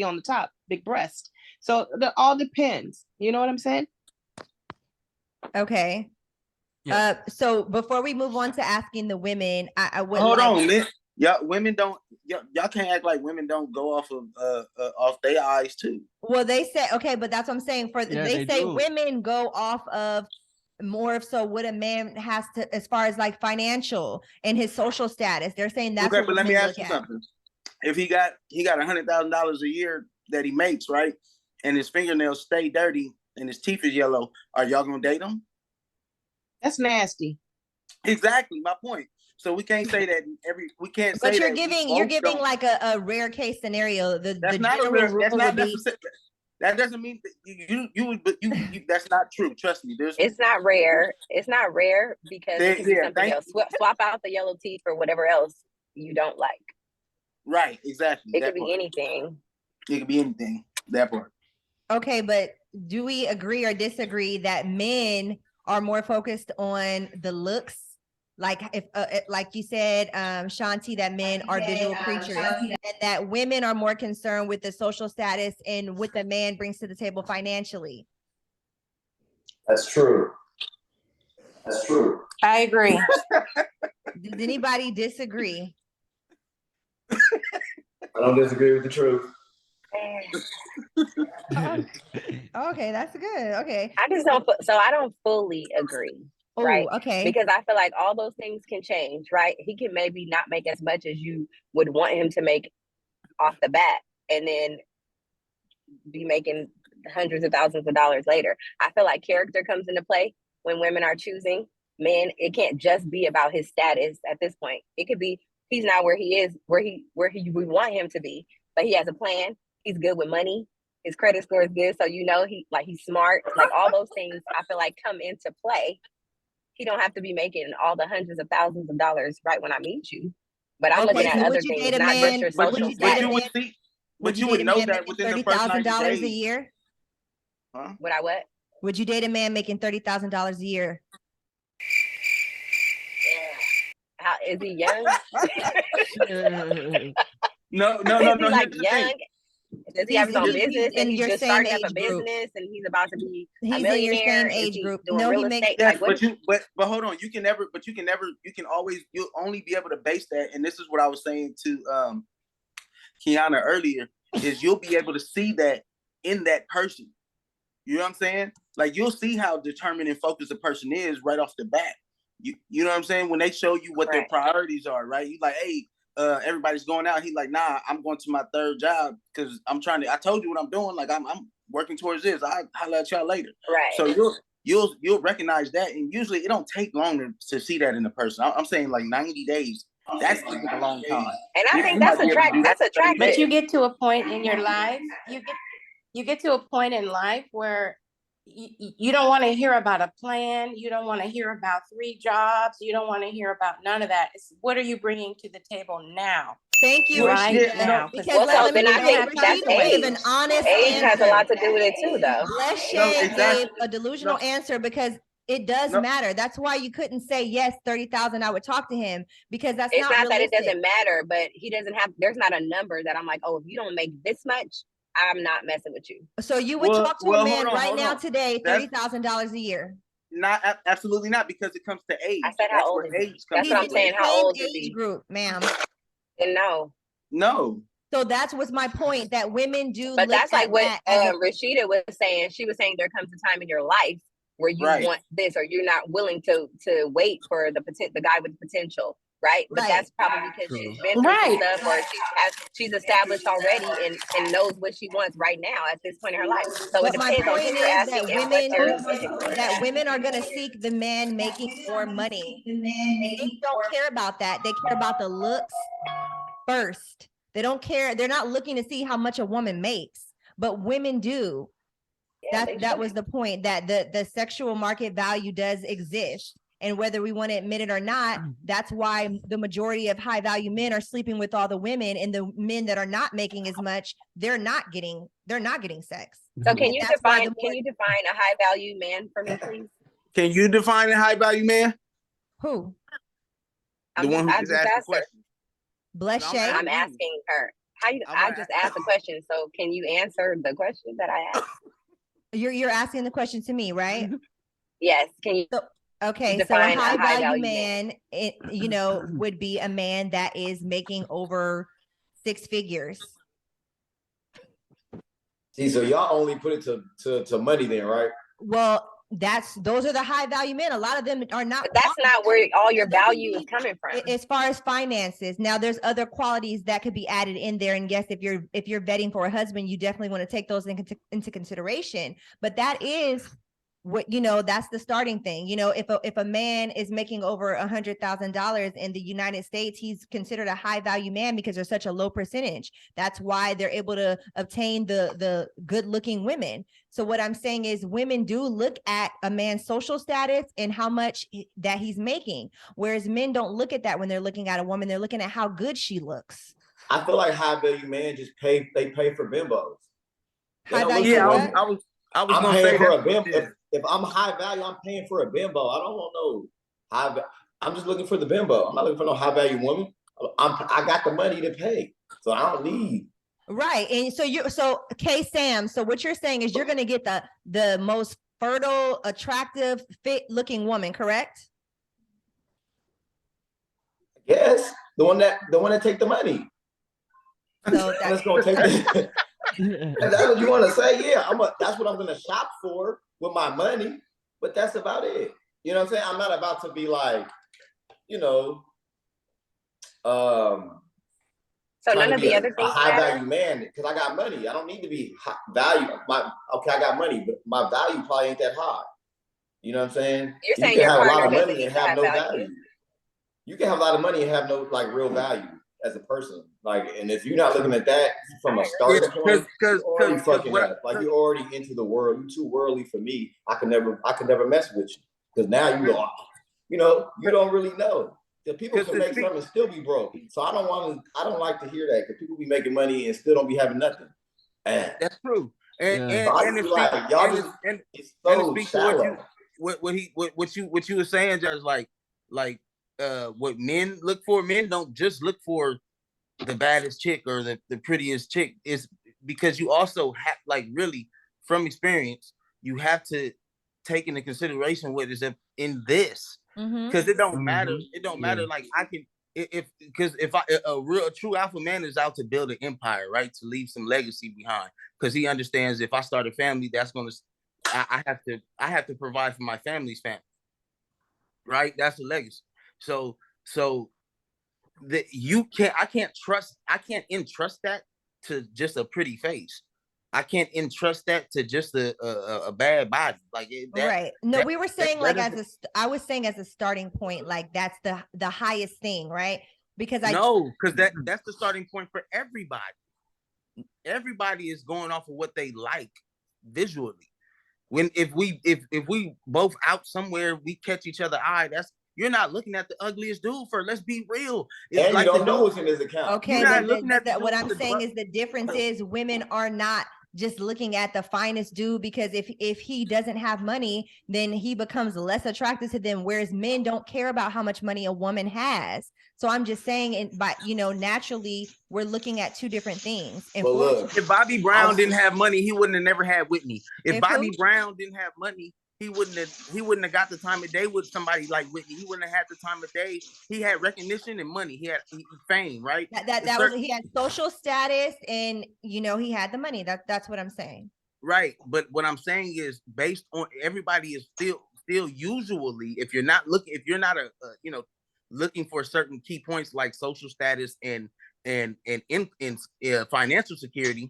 on the top, big breast. So it all depends. You know what I'm saying? Okay. Yeah. So before we move on to asking the women, I would hold on, man. Women don't. Y'all can't act like women don't go off of off their eyes too. Well, they say okay, but that's what I'm saying. They say women go off of more of so what a man has to as far as like financial and his social status. They're saying that's okay. But let me ask you something. If he got $100,000 a year that he makes, right, and his fingernails stay dirty and his teeth is yellow, are y'all gonna date him? That's nasty. Exactly my point. So we can't say that we can't say that. But you're giving like a rare case scenario. That's not necessary. That doesn't mean that you that's not true. Trust me. It's not rare. It's not rare because it can be something else. Swap out the yellow teeth for whatever else you don't like. Right, exactly. It could be anything. It could be anything. That part. Okay, but do we agree or disagree that men are more focused on the looks Like if, like you said, Shanti, that men are visual creatures, and that women are more concerned with the social status and what the man brings to the table financially. That's true. That's true. I agree. Does anybody disagree? I don't disagree with the truth. Okay, that's good. Okay. I just don't. So I don't fully agree. Oh, right? okay. Because I feel like all those things can change, right? He can maybe not make as much as you would want him to make off the bat, and then be making hundreds of thousands of dollars later. I feel like character comes into play when women are choosing men. It can't just be about his status at this point. It could be he's not where he is, where we want him to be, but he has a plan. He's good with money. His credit score is good, so he's smart. Like all those things, I feel like come into play. He don't have to be making all the hundreds of thousands of dollars right when I meet you. But I'm looking at other things, not just your social status. But you would know that within the first 90 days. $30,000 a year? Huh? Would I what? Would you date a man making $30,000 a year? Yeah. How is he young? No. Is he like young? Does he have his own business and he's just starting up a business and he's about to be a millionaire? In your same age group. No, real estate? Yes, but hold on. You can only be able to base that. And this is what I was saying to Kiana earlier, is you'll be able to see that in that person. You know what I'm saying? Like you'll see how determined and focused a person is right off the bat. You know what I'm saying? When they show you what their priorities are, right? You like, hey, everybody's going out. He's like, nah, I'm going to my third job because I told you what I'm doing. Like I'm working towards this. I'll holler at y'all later. Right. So you'll recognize that. And usually it don't take long to see that in a person. I'm saying like 90 days. That's taking a long time. And I think that's attractive. But you get to a point in your life, you get to a point in life where you don't want to hear about a plan. You don't want to hear about 3 jobs. You don't want to hear about none of that. It's what are you bringing to the table now? Thank you. Now. Because then I think that's age. An honest age answer. has a lot to do with it too, though. Bless Shay gave a delusional answer because it does matter. That's why you couldn't say yes, 30,000. I would talk to him because it's not that it doesn't matter, but he doesn't have. There's not a number that I'm like, oh, if you don't make this much, I'm not messing with you. So you would talk to a man right now today, $30,000 a year? Not absolutely not, because it comes to age. I said how old is he? That's what I'm saying. How old is he? Group, ma'am. And no. So that's what's my point, that women do. But that's like what Rashida was saying. She was saying there comes a time in your life where you want this, or you're not willing to wait for the guy with potential. Right. But that's probably because she's been through stuff, or she's established already and knows what she wants right now at this point in her life. So it depends on who you're asking and what they're looking for. That women are going to seek the man making more money. They don't care about that. They care about the looks first. They don't care. They're not looking to see how much a woman makes, but women do. Yeah, that was the point, that the sexual market value does exist. And whether we want to admit it or not, that's why the majority of high value men are sleeping with all the women, and the men that are not making as much, they're not getting sex. So can you define a high value man for me, please? Can you define a high value man? Who? The one who just asked the question. Bless Shay. I'm asking her. I just asked the question. So can you answer the question that I asked? You're asking the question to me, right? Yes. Can you? Okay, so a high value man, would be a man that is making over 6 figures. See, so y'all only put it to money then, right? Well, those are the high value men. A lot of them are not. But that's not where all your value is coming from. As far as finances, now there's other qualities that could be added in there. And yes, if you're vetting for a husband, you definitely want to take those into consideration. But that is that's the starting thing. If a man is making over $100,000 in the United States, he's considered a high value man because there's such a low percentage. That's why they're able to obtain the good looking women. So what I'm saying is women do look at a man's social status and how much that he's making, whereas men don't look at that when they're looking at a woman. They're looking at how good she looks. I feel like high value men just pay for bimbos. High value. I was going to say for a bimbo. If I'm high value, I'm paying for a bimbo. I don't want no high value. I'm just looking for the bimbo. I'm not looking for no high value woman. I got the money to pay, so I don't need. Right, and so Sam. So what you're saying is you're going to get the most fertile, attractive, fit looking woman, correct? Yes, the one that take the money. So that's gonna take the, that's what you want to say. Yeah, that's what I'm gonna shop for with my money, but that's about it. You know what I'm saying? I'm not about to be like, you know, So trying none to of be the a other things high matter? value man because I got money. I don't need to be high value. I got money, but my value probably ain't that high. You know what I'm saying? You're You saying can your have a lot partner of doesn't money need and to have have no value. value. You can have a lot of money and have no like real value as a person. Like, and if you're not looking at that from a starting point, you're already fucking up. Like you're already into the world. You're too worldly for me. I could never mess with you because now you go, you don't really know. The people can make something and still be broke. So I don't like to hear that because people be making money and still don't be having nothing. That's true. And yeah. and it's like y'all just it's so shallow. What you were saying, just like what men look for. Men don't just look for the baddest chick or the prettiest chick. Is because you also have, like, really from experience, you have to take into consideration what is in this, because it don't matter. It don't matter. Like I can because if a true alpha man is out to build an empire, right, to leave some legacy behind, because he understands if I start a family, that's gonna I have to provide for my family's family, right? That's a legacy. So that I can't entrust that to just a pretty face. I can't entrust that to just a bad body. Like that. Right. No, we were saying that like I was saying as a starting point, like that's the highest thing, right? Because because that's the starting point for everybody. Everybody is going off of what they like visually. If we both out somewhere, we catch each other eye, you're not looking at the ugliest dude first. Let's be real. It's and like you don't know what's in his account. Okay, but what I'm saying is the difference is women are not just looking at the finest dude, because if he doesn't have money, then he becomes less attractive to them, whereas men don't care about how much money a woman has. So I'm just saying, naturally, we're looking at two different things. Well, look, if Bobby Brown didn't have money, he wouldn't have never had Whitney. If Bobby Brown didn't have money, he wouldn't have got the time of day with somebody like Whitney. He wouldn't have had the time of day. He had recognition and money. He had fame, right? He had social status, and he had the money. That's what I'm saying. Right, but what I'm saying is based on everybody is still usually, if you're not looking for certain key points like social status and financial security,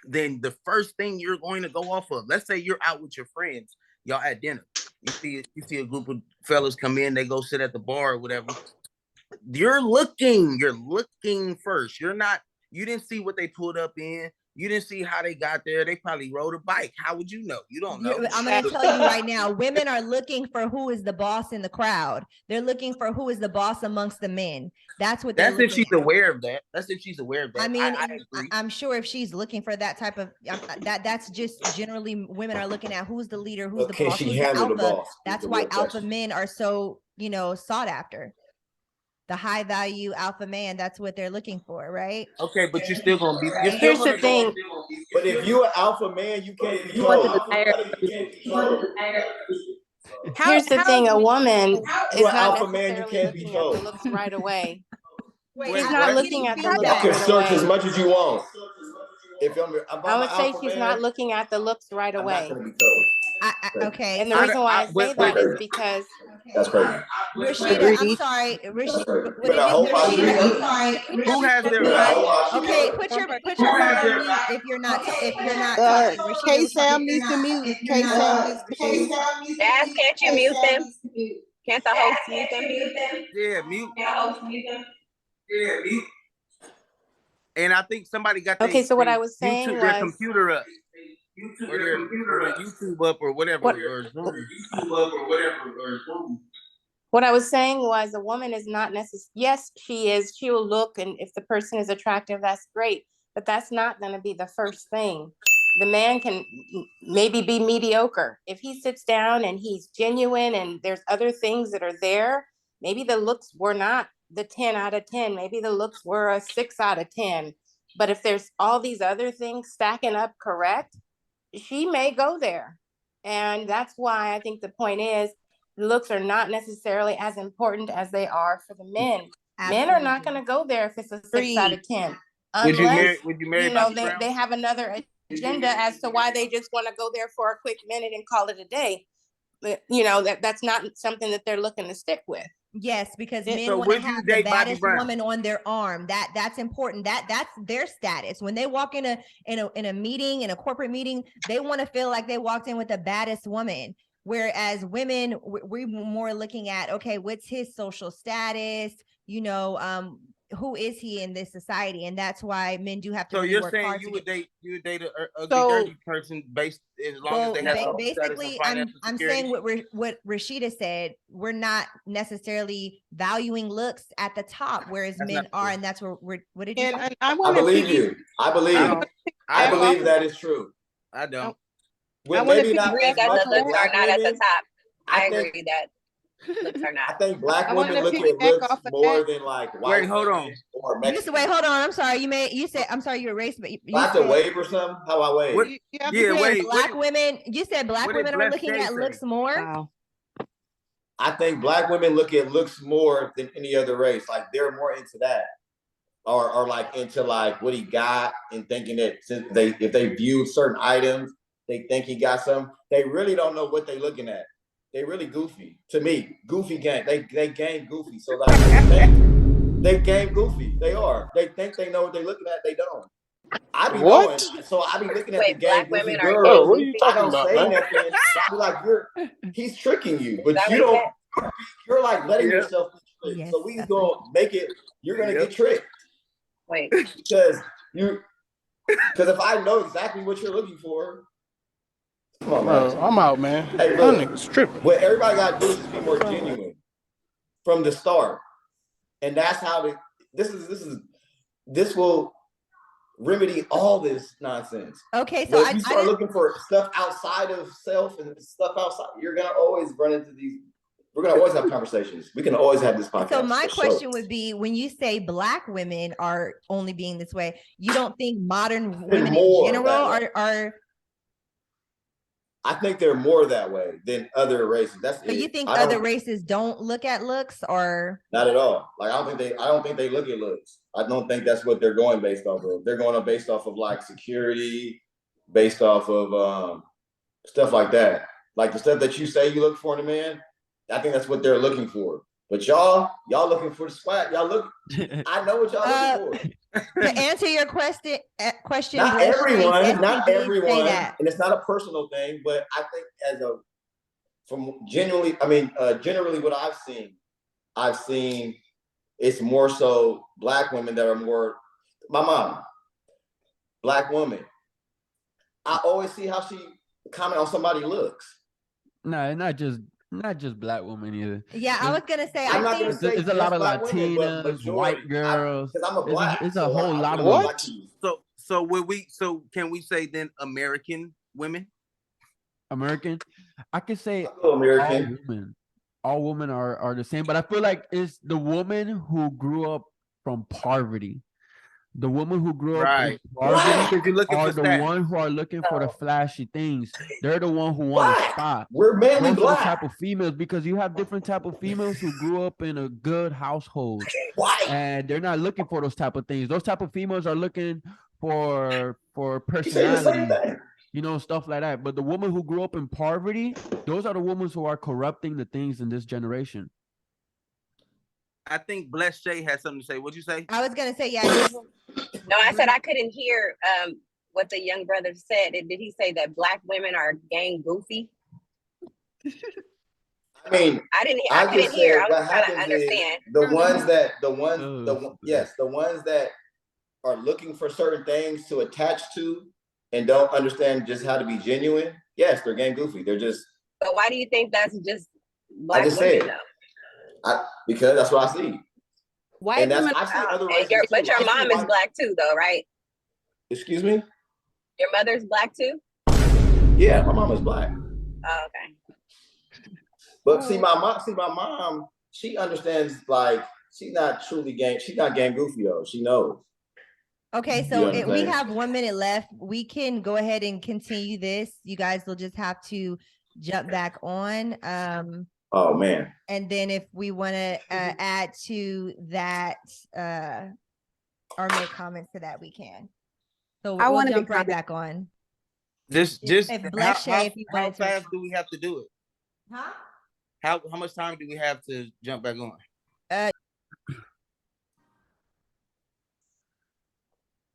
then the first thing you're going to go off of, let's say you're out with your friends, y'all at dinner, you see a group of fellas come in, they go sit at the bar or whatever. You're looking first. You didn't see what they pulled up in. You didn't see how they got there. They probably rode a bike. How would you know? You don't know. I'm going to tell you right now, women are looking for who is the boss in the crowd. They're looking for who is the boss amongst the men. That's what they're looking if she's aware of that. That's if she's aware of that. I mean, I'm sure if she's looking for that type of that's just generally women are looking at who's the leader, who's the boss, who's the alpha. That's why alpha men are so, sought after. The high value alpha man, that's what they're looking for, right? Okay, but you're still gonna be. Here's the thing. But if you're an alpha man, you can't be told. Here's the thing: a woman is not alpha man, you can't be looking at the told. looks right away. Wait, She's not looking at the looks Y'all can right search away. as much as you want. I would say she's not looking at the looks right away. I'm not gonna be told. Okay. And the reason why I say that is because that's crazy. Rashida, I'm sorry. Rashida, who has their okay, put your phone on mute if you're not talking. K Sam needs to mute. K Sam needs to mute. Jazz, can't you mute them? Can't the host mute them? Yeah, mute. Yeah, mute. And I think somebody got so what I was saying was their computer up. Or their YouTube up or whatever. Or Zoom. What I was saying was a woman is not necessarily, yes, she is. She will look, and if the person is attractive, that's great. But that's not going to be the first thing. The man can maybe be mediocre. If he sits down and he's genuine and there's other things that are there, maybe the looks were not the 10 out of 10. Maybe the looks were a 6 out of 10. But if there's all these other things stacking up correct, she may go there. And that's why I think the point is looks are not necessarily as important as they are for the men. Absolutely. Men are not going to go there if it's a 6 out of 10. Would you Unless, marry Bobby Brown? they have another agenda as to why they just want to go there for a quick minute and call it a day. But, that's not something that they're looking to stick with. Yes, because men So want would to you have the date Bobby baddest Brown? woman on their arm. That's important. That's their status. When they walk in a meeting, in a corporate meeting, they want to feel like they walked in with the baddest woman. Whereas women, we're more looking at, okay, what's his social status? Who is he in this society? And that's why men do have to. So really you're work saying hard you to would get... date a ugly, dirty person based as long as they have basically, I'm saying what Rashida said. We're not necessarily valuing looks at the top, whereas men are, and that's where we're. What did you say? I believe you. I believe that is true. I don't. Well, maybe not agree as that much the with looks black are not at the women. top. I think- agree that looks are not. I think black I women wanna look at piggyback looks off of more that. than like white. Wait, hold on. women or You Mexican. said, wait, hold on. I'm sorry. You said, I'm sorry, you erased, but you Do I have to said, wave or something? How I wave? What? you Yeah, said wait. black women. You said black what did women are Bless looking Shay at say? looks more. Wow. I think black women look at looks more than any other race. Like they're more into that, or like into like what he got, and thinking that since if they view certain items, they think he got some. They really don't know what they're looking at. They really goofy to me. Goofy gang. They gang goofy. So like they gang goofy. They are. They think they know what they're looking at. They don't. I be knowing. So I be looking at the gang black goofy women are girls. what are you I talking don't about, say man? nothing. I be like, he's tricking you, but that you what don't. you You're like letting Yeah. yourself be tricked. Yes, So we that's gonna make it. You're gonna get tricked Wait. because if I know exactly what you're looking for. Come on, man. I'm out, man. Hey, Y'all look. niggas tripping. What everybody got to do is just be more genuine from the start, and that's how this will remedy all this nonsense. Okay, so But if I you start looking for stuff outside of self and stuff outside, you're gonna always run into these. We're gonna always have conversations. We can always have this podcast. So my question would be, when you say black women are only being this way, you don't think modern women in general are? I think they're more that way than other races. That's So you think other races don't look at looks, or not at all? Like I don't think they look at looks. I don't think that's what they're going based off of. They're going based off of like security, based off of stuff like that. Like the stuff that you say you look for in a man. I think that's what they're looking for. But y'all looking for the swag. Y'all look. I know what y'all looking for. To answer your question, Not everyone, yes, not he did say everyone, that. and it's not a personal thing. But I think generally what I've seen it's more so black women that are more. My mom, black woman. I always see how she comment on somebody's looks. No, not just black women either. Yeah, I was gonna say. I'm not gonna say it's a lot of Latinas, Latinas, white girls. Because I'm a black. It's a whole lot of What? So can we say then American women? American. I could say American. All women are the same, but I feel like it's the woman who grew up from poverty. The woman who grew up in poverty are the one who are looking for the flashy things. They're the one who want to spot. We're mainly Those are the black. type of females, because you have different type of females who grew up in a good household, and they're not looking for those type of things. Those type of females are looking for personality, stuff like that. But the woman who grew up in poverty, those are the women who are corrupting the things in this generation. I think Bless Shay has something to say. What'd you say? I was gonna say, yeah. No, I said I couldn't hear what the young brother said. Did he say that black women are gang goofy? I mean, I couldn't hear. I was trying to understand. The ones that are looking for certain things to attach to and don't understand just how to be genuine. Yes, they're gang goofy. They're just. But why do you think that's just black I just women said. though? Because that's what I see. White women. I've seen other races but your too. mom is black too, though, right? Excuse me? Your mother's black too? Yeah, my mom is black. Oh, okay. But see, my mom, she understands, like, she's not truly gang. She's not gang goofy though. She knows. Okay, so we have 1 minute left. We can go ahead and continue this. You guys will just have to jump back on. Oh man. And then if we want to add to that or make comments to that, we can. So we'll jump right back on. Just if Bless how, if you how fast do we have to do it? Huh? How much time do we have to jump back on?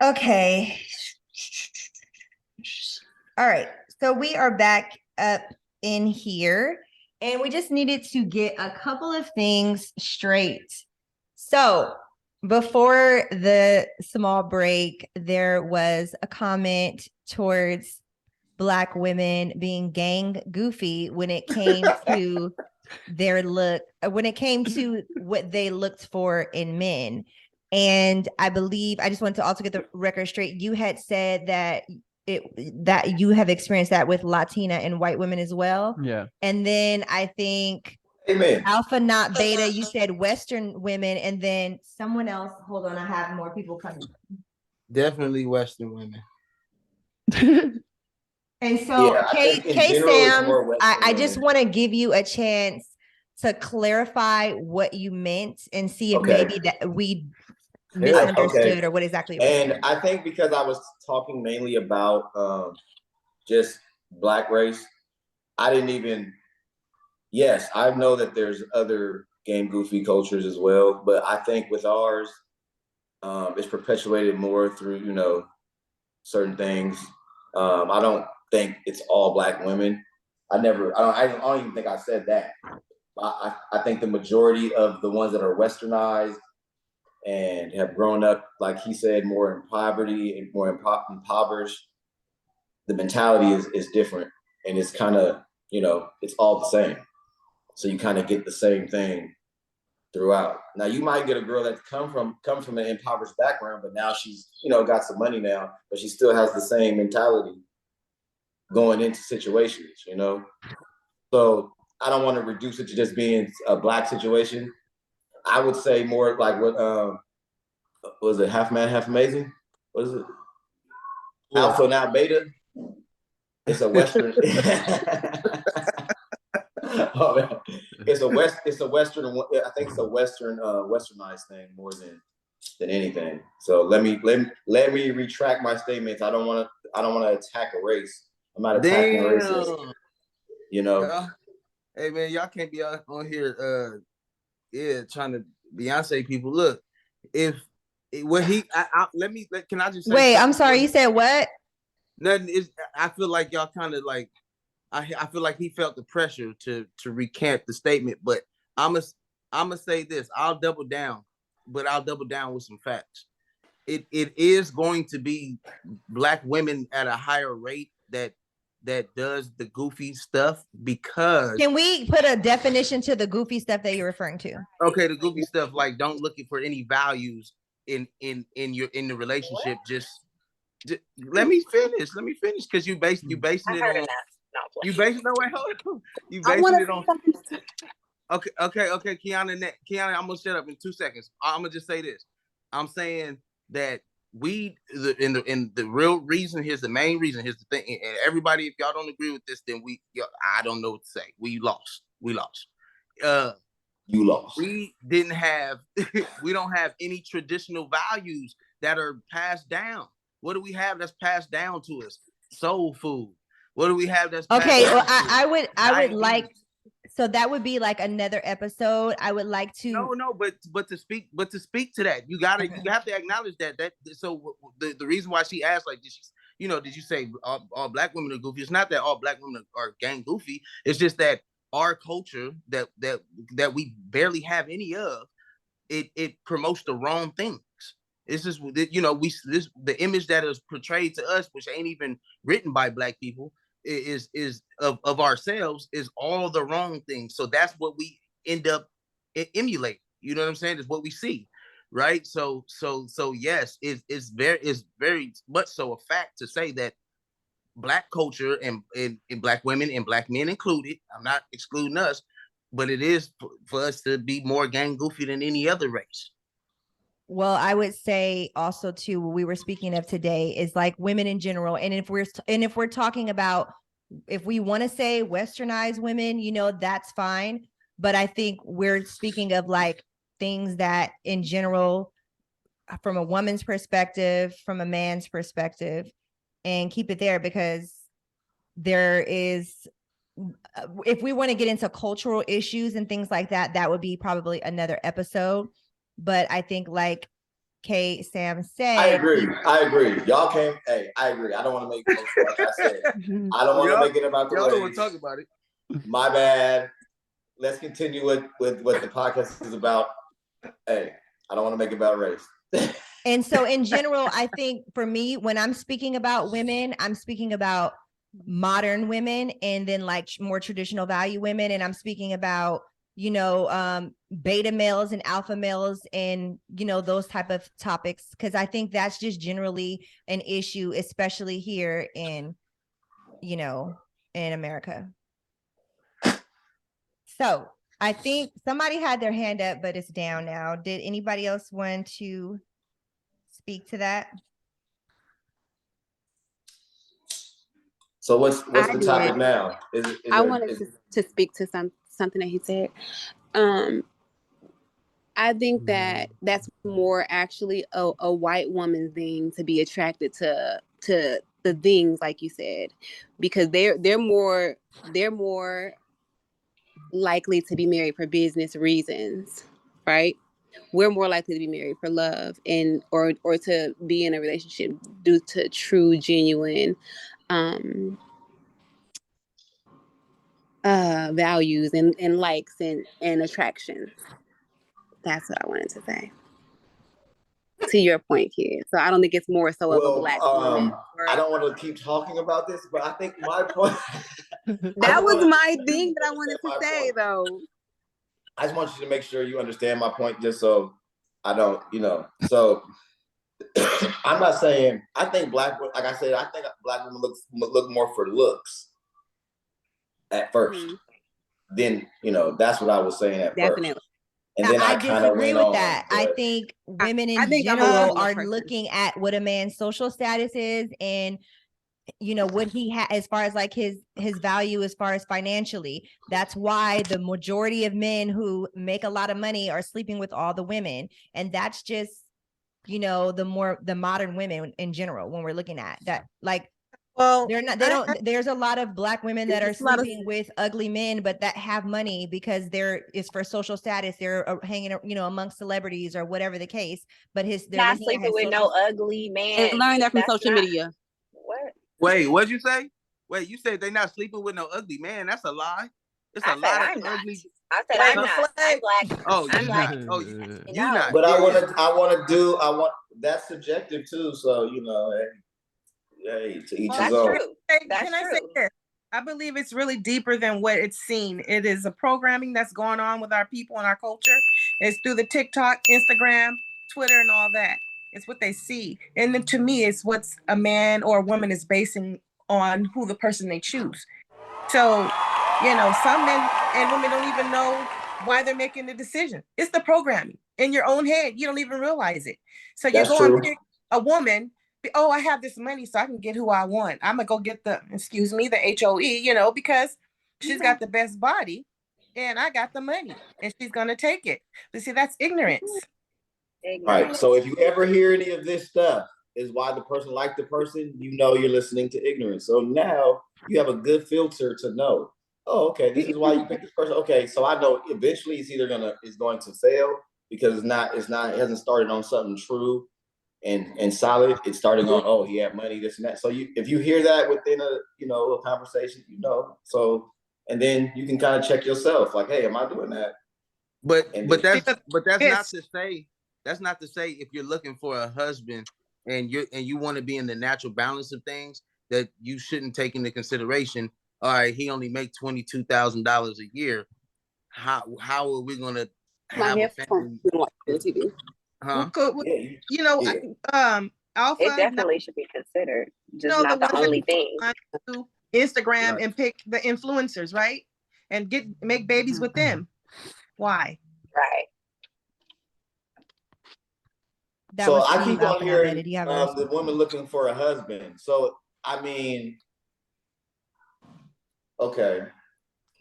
Okay. All right. So we are back up in here and we just needed to get a couple of things straight. So before the small break, there was a comment towards Black women being gang goofy when it came to their look, when it came to what they looked for in men. And I believe, I just wanted to also get the record straight. You had said that that you have experienced that with Latina and white women as well. Yeah. And then I think Amen. Alpha not beta, you said Western women, and then someone else, hold on, I have more people coming. Definitely Western women. And so, Yeah, K Sam, I just want to give you a chance to clarify what you meant and see if maybe that we misunderstood or what exactly. And I think because I was talking mainly about just Black race, I didn't even. Yes, I know that there's other game goofy cultures as well, but I think with ours, it's perpetuated more through, you know, certain things. I don't think it's all Black women. I don't even think I said that. I think the majority of the ones that are westernized and have grown up, like he said, more in poverty and more impoverished, the mentality is different, and it's kind of, you know, it's all the same. So you kind of get the same thing throughout. Now you might get a girl that come from an impoverished background, but now she's, you know, got some money now, but she still has the same mentality going into situations, you know? So I don't want to reduce it to just being a Black situation. I would say more like what was it, Half Man, Half Amazing? What is it? Yeah. Alpha Now Beta. It's a Western. Oh, man. It's a Western. I think it's a Western, Westernized thing more than anything. So let me retract my statements. I don't want to attack a race. I'm not attacking races. You know. Hey man, y'all can't be out on here, trying to Beyonce people. Look, if what he, can I just say wait? I'm sorry. You said what? Nothing is. I feel like y'all kind of like. I feel like he felt the pressure to recant the statement, but I'm gonna say this. I'll double down, but I'll double down with some facts. It is going to be Black women at a higher rate that does the goofy stuff, because. Can we put a definition to the goofy stuff that you're referring to? Okay, the goofy stuff, like don't looking for any values in the relationship. Just let me finish, because you basing it on. You basing it on. Okay, Kiana, I'm gonna shut up in 2 seconds. I'm gonna just say this. I'm saying that the real reason, here's the main reason, here's the thing, and everybody, if y'all don't agree with this, then I don't know what to say. We lost. You lost. We didn't have we don't have any traditional values that are passed down. What do we have that's passed down to us? Soul food. What do we have that's okay? Well, I would like, so that would be like another episode. I would like to but to speak to that, you have to acknowledge that so the reason why she asked, like, did you say all Black women are goofy? It's not that all Black women are gang goofy. It's just that our culture that we barely have any of, it promotes the wrong things. It's just, the image that is portrayed to us, which ain't even written by Black people, is of ourselves, is all the wrong things. So that's what we end up emulating. You know what I'm saying? Is what we see, right? So yes, it's very much so a fact to say that Black culture and Black women and Black men included, I'm not excluding us, but it is for us to be more gang goofy than any other race. Well, I would say also too, what we were speaking of today is like women in general. And if we're talking about, if we want to say westernized women, you know, that's fine. But I think we're speaking of like things that in general, from a woman's perspective, from a man's perspective, and keep it there, because there is, if we want to get into cultural issues and things like that, that would be probably another episode. But I think like Kate, Sam said, I agree. Y'all came. Hey, I agree. I don't want to make it, like I said, I don't want to make it about the y'all don't want race. to talk about it. My bad. Let's continue with what the podcast is about. Hey, I don't want to make it about race. And so in general, I think for me, when I'm speaking about women, I'm speaking about modern women, and then like more traditional value women. And I'm speaking about, you know, beta males and alpha males, and, you know, those type of topics. Cause I think that's just generally an issue, especially here in, you know, in America. So I think somebody had their hand up, but it's down now. Did anybody else want to speak to that? So what's the topic now? I wanted to speak to something that he said. I think that that's more actually a white woman thing, to be attracted to the things like you said, because they're more likely to be married for business reasons, right? We're more likely to be married for love and or to be in a relationship due to true, genuine values and likes and attractions. That's what I wanted to say. To your point, kid. So I don't think it's more so of a black woman. I don't want to keep talking about this, but I think my point. That was my thing that I wanted to say, though. I just want you to make sure you understand my point, just so I don't, you know. So I'm not saying, I think like I said, I think black women look more for looks at first. Then, you know, that's what I was saying at first. And then I disagree with that. I think women in general are looking at what a man's social status is, and, you know, what he has as far as like his value as far as financially. That's why the majority of men who make a lot of money are sleeping with all the women. And that's just, you know, the modern women in general, when we're looking at that, like, well, there's a lot of black women that are sleeping with ugly men, but that have money because it's for social status. They're hanging, you know, amongst celebrities or whatever the case, but they're not sleeping with no ugly man. And learn that from social media. What? Wait, what'd you say? Wait, you said they're not sleeping with no ugly man. That's a lie. It's a lot of ugly. I said I'm not. I'm black. Oh, I'm black. Oh, you not. But I want that's subjective too. So, you know, hey, to each his own. Can I say this? I believe it's really deeper than what it's seen. It is a programming that's going on with our people and our culture. It's through the TikTok, Instagram, Twitter, and all that. It's what they see. And then to me, it's what's a man or a woman is basing on who the person they choose. So, you know, some men and women don't even know why they're making the decision. It's the programming in your own head. You don't even realize it. So you go and pick a woman. Oh, I have this money, so I can get who I want. I'm gonna go get the HOE, you know, because she's got the best body and I got the money and she's gonna take it. But see, that's ignorance. Right. So if you ever hear any of this stuff, is why the person liked the person, you know you're listening to ignorance. So now you have a good filter to know, oh, okay, this is why you picked this person. Okay, so I know eventually it's going to fail because it hasn't started on something true and solid. It's starting on, oh, he had money, this and that. So if you hear that within a conversation, you know, so, and then you can kind of check yourself, like, hey, am I doing that? But that's not to say if you're looking for a husband and you want to be in the natural balance of things, that you shouldn't take into consideration, all right, he only make $22,000 a year. How are we gonna have a family? Huh? You know, Alpha, it definitely should be considered. Just not the only thing. Instagram and pick the influencers, right? and make babies with them. Why? Right. That So was I Steve keep on Alpha hearing Do you have a the response? woman looking for a husband. So I mean, okay.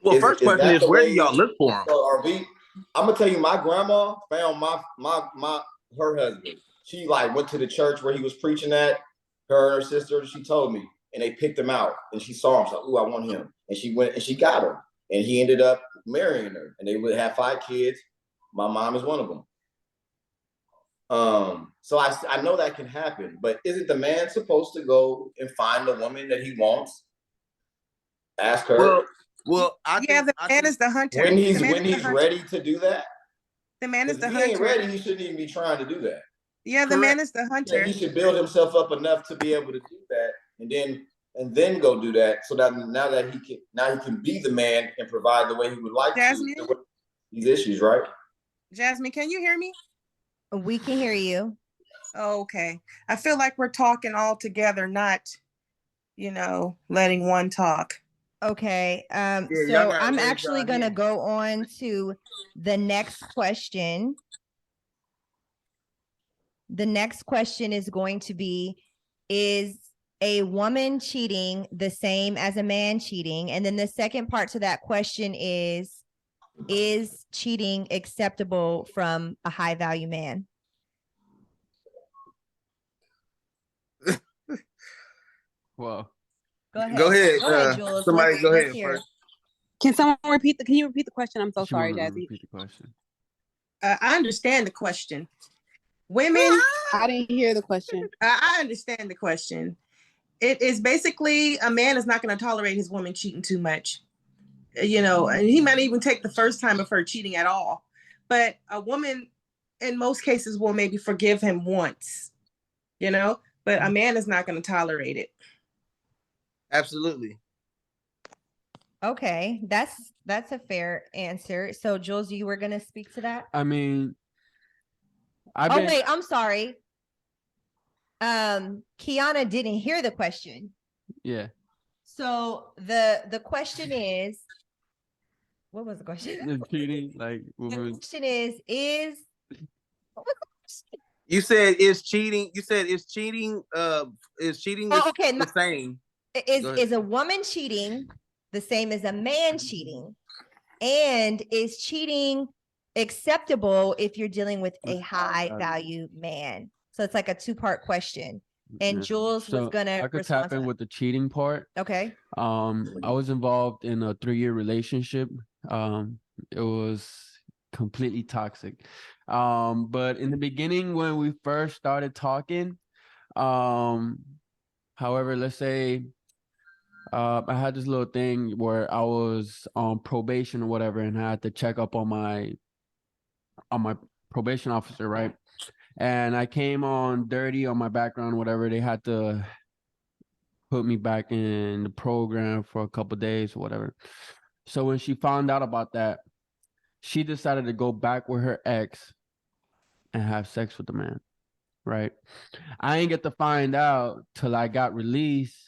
Well, first question that is, the where do way? y'all look for them? So are we? I'm gonna tell you, my grandma found her husband. She like went to the church where he was preaching at. Her and her sister, she told me, and they picked him out, and she saw him. She's like, "Ooh, I want him," and she went and she got him, and he ended up marrying her, and they would have 5 kids. My mom is one of them. So I know that can happen, but isn't the man supposed to go and find the woman that he wants? Ask her. Well, the man is the hunter. When he's ready to do that. The man is the If he hunter. ain't ready, he shouldn't even be trying to do that. Yeah, the man is the hunter. Yeah, he should build himself up enough to be able to do that, and then go do that. So that now he can be the man and provide the way he would like Jasmine? to. These issues, right? Jasmine, can you hear me? We can hear you. Oh, okay. I feel like we're talking all together, not, letting one talk. Okay. Yeah, so I'm actually going to go on to the next question. The next question is going to be, is a woman cheating the same as a man cheating? And then the second part to that question is cheating acceptable from a high value man? Well, Go ahead. Go ahead, Jules. somebody go Let's ahead hear. first. Can you repeat the question? I'm so sorry, Jazzy. Repeat the question. I understand the question. Women. I didn't hear the question. I understand the question. It is basically a man is not going to tolerate his woman cheating too much. And he might even take the first time of her cheating at all. But a woman, in most cases, will maybe forgive him once, but a man is not going to tolerate it. Absolutely. Okay, that's a fair answer. So, Jules, you were going to speak to that? I mean, wait, I'm sorry. Kiana didn't hear the question. Yeah. So the question is, what was the question? Cheating, like the question is what was the question? You said is cheating. You said is cheating. Is cheating the same? Is a woman cheating the same as a man cheating? And is cheating acceptable if you're dealing with a high value man? So it's like a 2-part question. And Jules was gonna I could tap in with the cheating part. Okay. I was involved in a 3-year relationship. It was completely toxic. But in the beginning, when we first started talking, however, let's say I had this little thing where I was on probation or whatever, and I had to check up on my probation officer, right? And I came on dirty on my background, whatever. They had to put me back in the program for a couple of days or whatever. So when she found out about that, she decided to go back with her ex and have sex with the man, right? I ain't get to find out till I got released.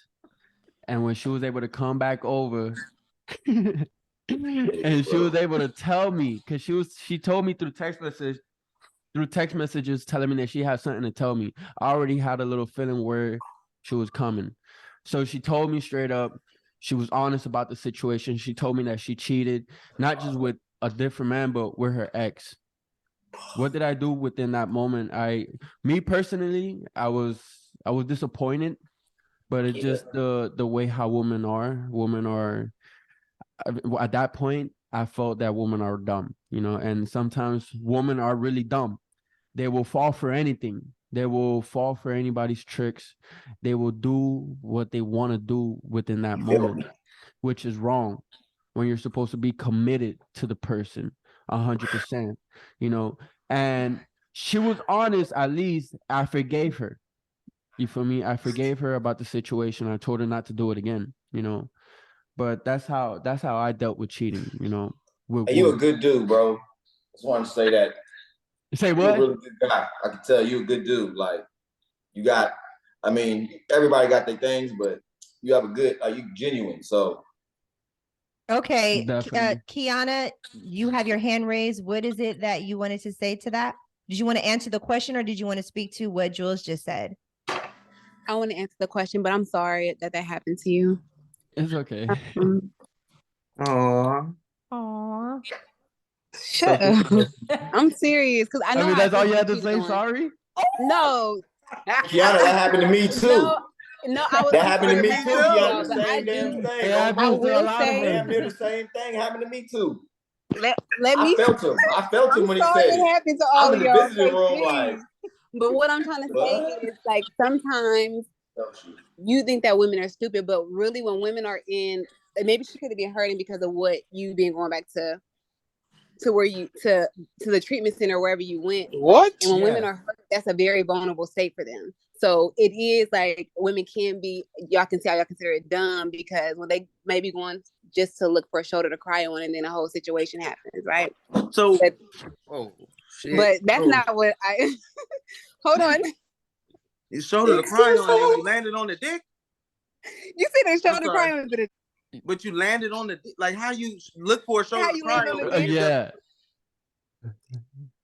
And when she was able to come back over and she was able to tell me, because she told me through text messages telling me that she had something to tell me. I already had a little feeling where she was coming. So she told me straight up. She was honest about the situation. She told me that she cheated, not just with a different man, but with her ex. What did I do within that moment? Me personally, I was disappointed, but it's just the way how women are. Women are, at that point, I felt that women are dumb, and sometimes women are really dumb. They will fall for anything. They will fall for anybody's tricks. They will do what they want to do within that moment, which is wrong when you're supposed to be committed to the person 100%, and she was honest. At least I forgave her. You feel me? I forgave her about the situation. I told her not to do it again, but that's how I dealt with cheating, Hey, you a good dude, bro. Just wanted to say that. Say what? You're a really good guy. I can tell you a good dude. Like, everybody got their things, but you have a good, you genuine. So Okay, Definitely. Kiana, you have your hand raised. What is it that you wanted to say to that? Did you want to answer the question or did you want to speak to what Jules just said? I want to answer the question, but I'm sorry that happened to you. It's okay. Aww. Aww. Shut up. I'm serious because I know that's all you had had to say. Sorry. No, Kiana, that happened to me too. No, I was. That happened to me sorry, too, y'all, Kiana. but I Same damn do. thing. It Oh, happens to a will lot of say- damn near men. the same thing happened to me too. Let I me. felt him. I felt him I'm when he sorry said it it. happened to all I'm of in the y'all. visiting room like, But what I'm trying to say what? is, like, sometimes you think that women are stupid, but really, when women are in, maybe she could have been hurting because of what you been going back to where you to the treatment center, wherever you went. What? And when women are hurt, that's a very vulnerable state for them. So it is like women can be, y'all can see how y'all consider it dumb because when they may be going just to look for a shoulder to cry on, and then a whole situation happens, right? So, but shit. That's not what I. Hold on. You shoulder to cry on and you landed on the dick. You said a shoulder to cry on, but you landed on the dick. Like how you look for a shoulder to cry on? Yeah.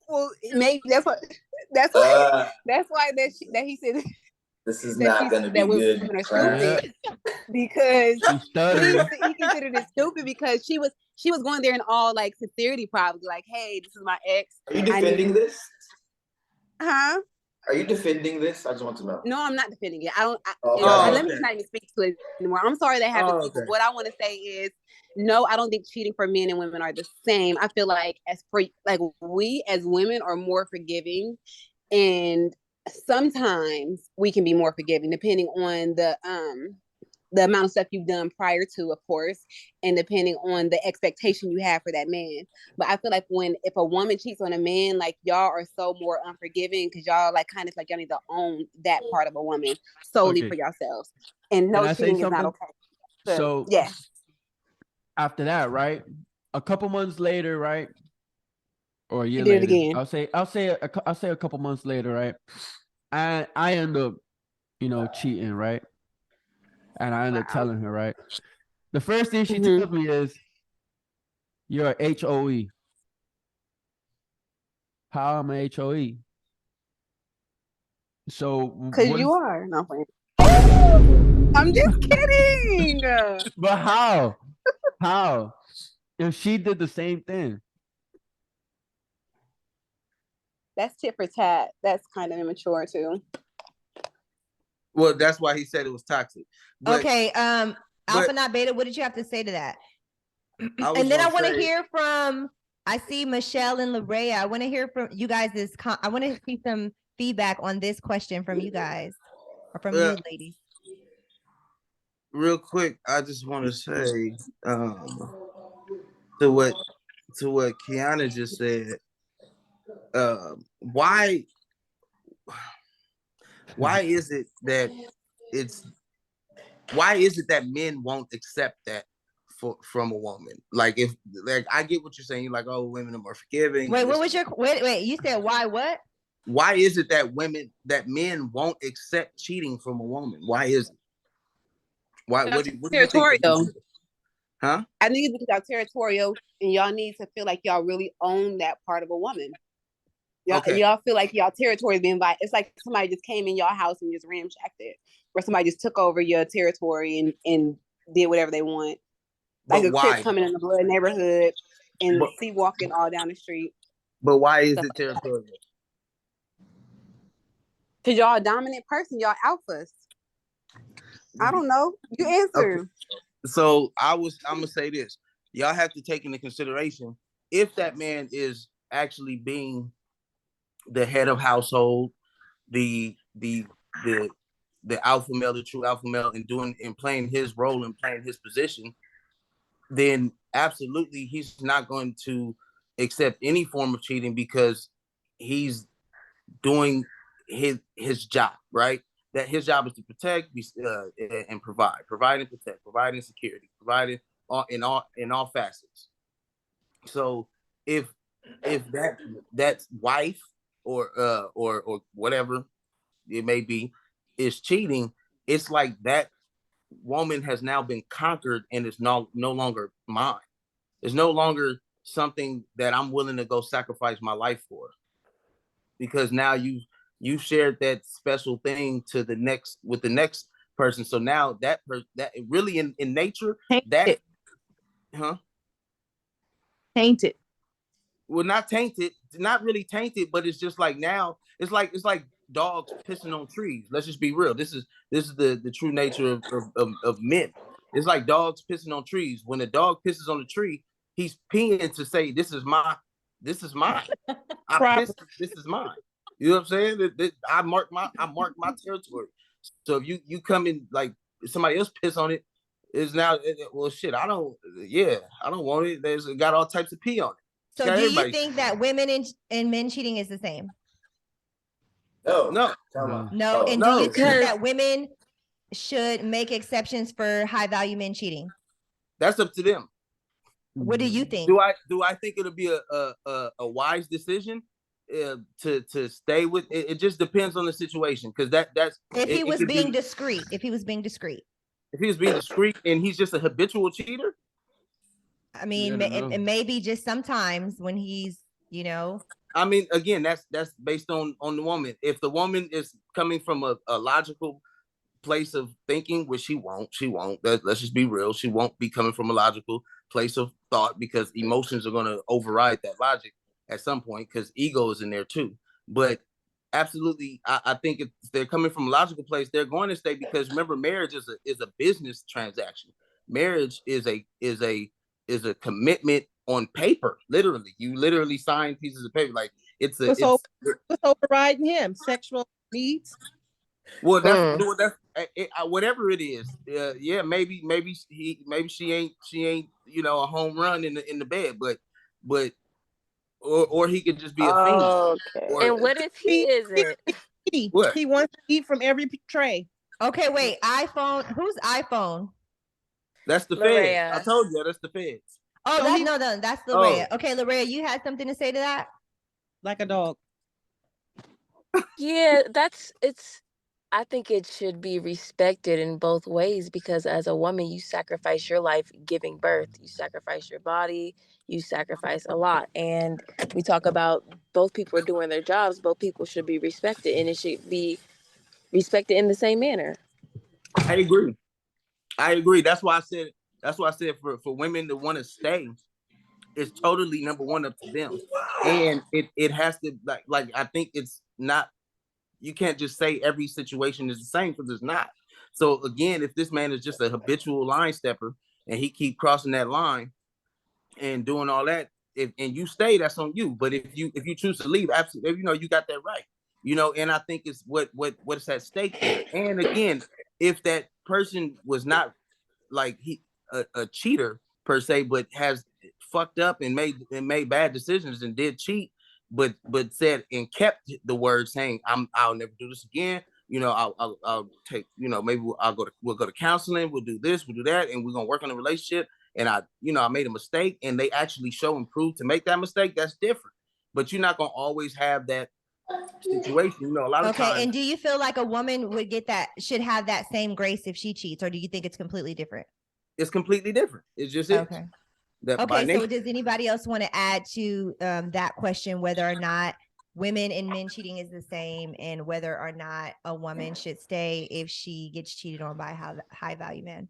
Well, maybe that's why that he said. This is not going to be good. Women are stupid because he considered it stupid because she was going there in all like sincerity, probably like, hey, this is my ex. Are you defending this? Huh? Are you defending this? I just want to know. No, I'm not defending it. I don't. Okay. Let me just not even speak to it anymore. I'm sorry that happened. But what I want to say is, no, I don't think cheating for men and women are the same. I feel like we as women are more forgiving, and sometimes we can be more forgiving depending on the amount of stuff you've done prior to, of course, and depending on the expectation you have for that man. But I feel like if a woman cheats on a man, like y'all are so more unforgiving because y'all like kind of like y'all need to own that part of a woman solely for yourselves. And no, cheating is not okay. So yes. After that, right? A couple months later, right? Or a year did later. It again. I'll say a couple months later, right? I end up, cheating, right? And I end up telling her, right? The first thing she tells me is, "You're a HOE." How am I HOE? So because you are. No, I'm just kidding. But how? How? If she did the same thing. That's tit for tat. That's kind of immature too. Well, that's why he said it was toxic. But, okay, Alpha Not Beta, what did you have to say to that? And then I want to hear from, I see Michelle and Larea. I want to hear from you guys. I want to see some feedback on this question from you guys, or from you ladies. Real quick, I just want to say to what Kiana just said, why is it that men won't accept that from a woman? Like I get what you're saying, you're like, oh, women are more forgiving. Wait, what was your wait, you said why what? Why is it that men won't accept cheating from a woman? Why is it? Why? What do you think? Huh? I think it's because y'all territorial and y'all need to feel like y'all really own that part of a woman. Y'all feel like y'all territory is being violated. It's like somebody just came in y'all house and just ramshacked it, or somebody just took over your territory and did whatever they want. Like a Crip coming in the blood neighborhood and walking all down the street. But why is it territorial? Because y'all a dominant person, y'all alphas. I don't know. You answer. Okay. So I'm gonna say this. Y'all have to take into consideration if that man is actually being the head of household, the alpha male, the true alpha male, and playing his role and playing his position, then absolutely he's not going to accept any form of cheating because he's doing his job, right? That his job is to protect and provide and protect, providing security, providing in all facets. So if that wife or whatever it may be is cheating, it's like that woman has now been conquered and is no longer mine. It's no longer something that I'm willing to go sacrifice my life for, because now you shared that special thing to the next person. So now that really in nature, that tainted. Well, not tainted, not really tainted, but it's just like now it's like dogs pissing on trees. Let's just be real. This is the true nature of men. It's like dogs pissing on trees. When a dog pisses on a tree, he's peeing to say, this is mine. I pissed, this is mine. You know what I'm saying? I mark my territory. So if you come in, like somebody else piss on it, is now, well, shit, I don't want it. There's got all types of pee on it. So do you think that women and men cheating is the same? No. No. And do you think that women should make exceptions for high value men cheating? That's up to them. What do you think? Do I think it'll be a wise decision to stay with it? It just depends on the situation, because that's if he was being discreet. If he was being discreet and he's just a habitual cheater. I mean, it may be just sometimes when he's, I mean, again, that's based on the woman. If the woman is coming from a logical place of thinking, which she won't. Let's just be real. She won't be coming from a logical place of thought, because emotions are going to override that logic at some point, because ego is in there too. But absolutely, I think if they're coming from a logical place, they're going to stay, because remember, marriage is a business transaction. Marriage is a commitment on paper. Literally, you literally sign pieces of paper. Like what's overriding him? Sexual needs. Well, that's whatever it is. Yeah, maybe she ain't a home run in the bed, but or he could just be a fiend. Okay. And what if he isn't? What? He wants to eat from every tray. Okay, wait. iPhone. Whose iPhone? That's the Feds. I told you, that's the Feds. Oh, that's Larea. Oh. Okay, Larea, you had something to say to that? Like a dog. Yeah, I think it should be respected in both ways, because as a woman, you sacrifice your life giving birth. You sacrifice your body. You sacrifice a lot. And we talk about both people are doing their jobs. Both people should be respected, and it should be respected in the same manner. I agree. That's why I said for women to want to stay, it's totally number one up to them. And it has to, like I think it's not, you can't just say every situation is the same, because it's not. So again, if this man is just a habitual line stepper and he keep crossing that line and doing all that, and you stay, that's on you. But if you choose to leave, absolutely, you got that right. And I think it's what's at stake here. And again, if that person was not like a cheater per se, but has fucked up and made bad decisions and did cheat, but said and kept the word saying, I'll never do this again. I'll take, maybe we'll go to counseling, we'll do this, we'll do that, and we're gonna work on the relationship. And I made a mistake, and they actually show and prove to make that mistake. That's different. But you're not gonna always have that situation. A lot of times. Okay, and do you feel like a woman should have that same grace if she cheats, or do you think it's completely different? It's completely different. It's just okay. So does anybody else want to add to that question, whether or not women and men cheating is the same, and whether or not a woman should stay if she gets cheated on by a high value man?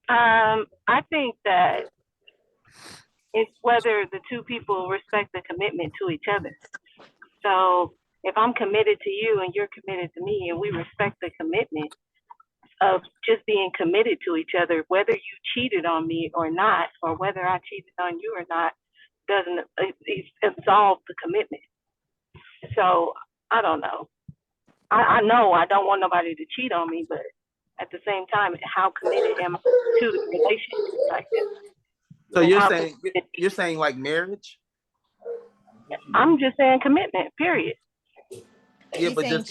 I think that it's whether the two people respect the commitment to each other. So if I'm committed to you and you're committed to me, and we respect the commitment of just being committed to each other, whether you cheated on me or not, or whether I cheated on you or not, doesn't absolve the commitment. So I don't know. I know I don't want nobody to cheat on me, but at the same time, how committed am I to the relationship like this? So you're saying like marriage? I'm just saying commitment, period. Yeah, but does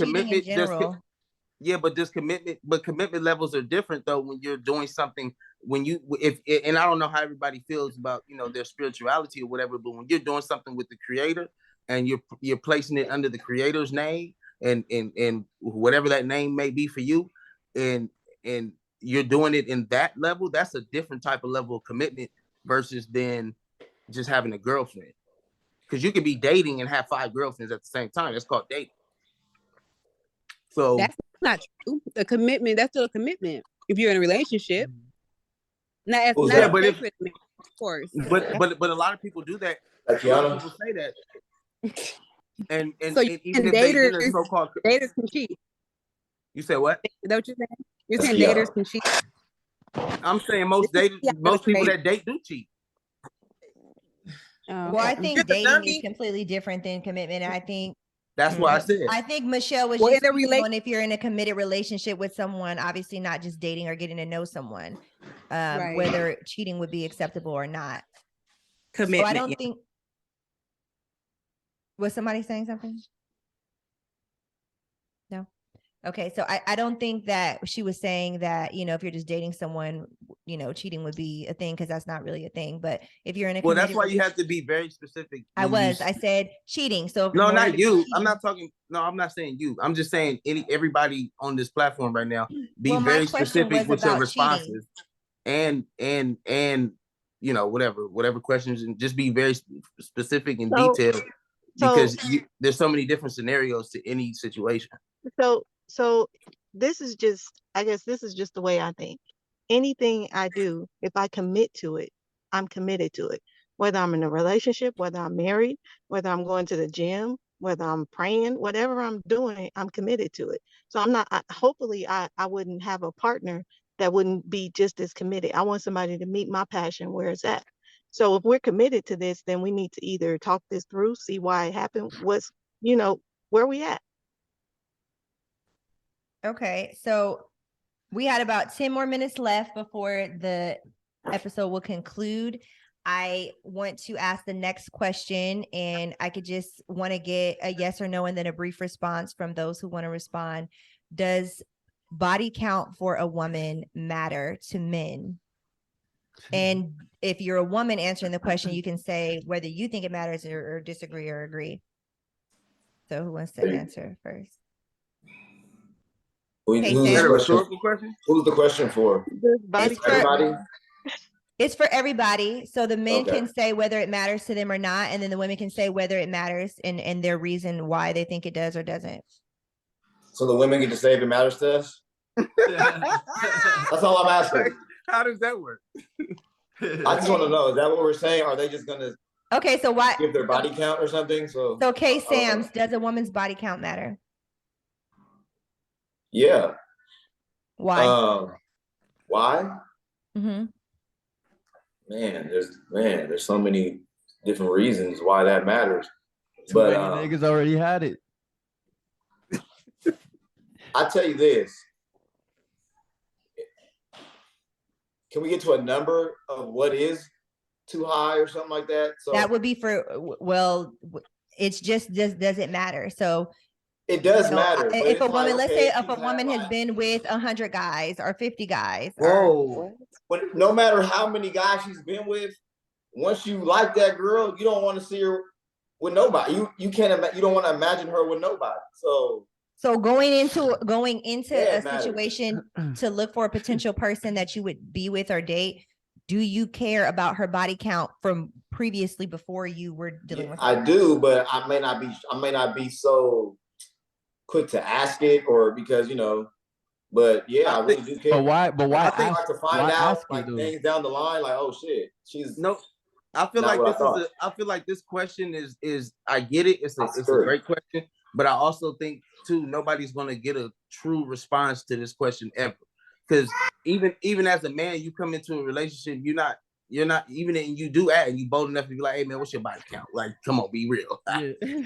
commitment commitment levels are different though when you're doing something, and I don't know how everybody feels about their spirituality or whatever, but when you're doing something with the creator and you're placing it under the creator's name and whatever that name may be for you, and you're doing it in that level, that's a different type of level of commitment versus than just having a girlfriend. Because you could be dating and have 5 girlfriends at the same time. That's called dating. So that's not true. A commitment, that's still a commitment. If you're in a relationship. Not but of course. But a lot of people do that. A lot of people say that. And so even if daters, they so-called daters can cheat. You said what? Is that what you're saying? You're saying daters can cheat. I'm saying most people that date do cheat. Well, I think dating is completely different than commitment. I think that's what I said. I think Michelle was just speaking on if you're in a committed relationship with someone, obviously not just dating or getting to know someone, whether cheating would be acceptable or not. Commitment. So I don't think. Was somebody saying something? No. Okay, so I don't think that she was saying that, if you're just dating someone, cheating would be a thing, because that's not really a thing. But if you're in a that's why you have to be very specific. I said cheating. So no, not you. I'm not talking. No, I'm not saying you. I'm just saying everybody on this platform right now. Be very specific with your responses, and whatever questions, and just be very specific and detailed, because there's so many different scenarios to any situation. So this is just the way I think. Anything I do, if I commit to it, I'm committed to it. Whether I'm in a relationship, whether I'm married, whether I'm going to the gym, whether I'm praying, whatever I'm doing, I'm committed to it. So I'm not, hopefully I wouldn't have a partner that wouldn't be just as committed. I want somebody to meet my passion where it's at. So if we're committed to this, then we need to either talk this through, see why it happened, where we at. Okay, so we had about 10 more minutes left before the episode will conclude. I want to ask the next question, and I could just want to get a yes or no and then a brief response from those who want to respond. Does body count for a woman matter to men? And if you're a woman answering the question, you can say whether you think it matters or disagree or agree. So who wants to answer first? Who's the question for? Everybody? It's for everybody. So the men can say whether it matters to them or not, and then the women can say whether it matters and their reason why they think it does or doesn't. So the women get to say if it matters to us? That's all I'm asking. How does that work? I just want to know, is that what we're saying? Are they just going to give their body count or something? So Sams, does a woman's body count matter? Yeah. Why? Why? Mm-hmm. There's so many different reasons why that matters. Too many niggas already had it. I tell you this. Can we get to a number of what is too high or something like that? So that would be it's just does it matter? So it does matter. If a woman, let's say if a woman has been with 100 guys or 50 guys. But no matter how many guys she's been with, once you like that girl, you don't want to see her with nobody. You don't want to imagine her with nobody. So going into a situation to look for a potential person that you would be with or date, do you care about her body count from previously before you were dealing with her? I do, but I may not be so quick to ask it, or because but yeah, I really do care. But why? I think like to find out things down the line, like, oh shit, she's no. I feel like this question is I get it. It's a great question, but I also think too nobody's gonna get a true response to this question ever, because even as a man, you come into a relationship, you're not even and you do act and you bold enough to be like, hey man, what's your body count? Like, come on, be real.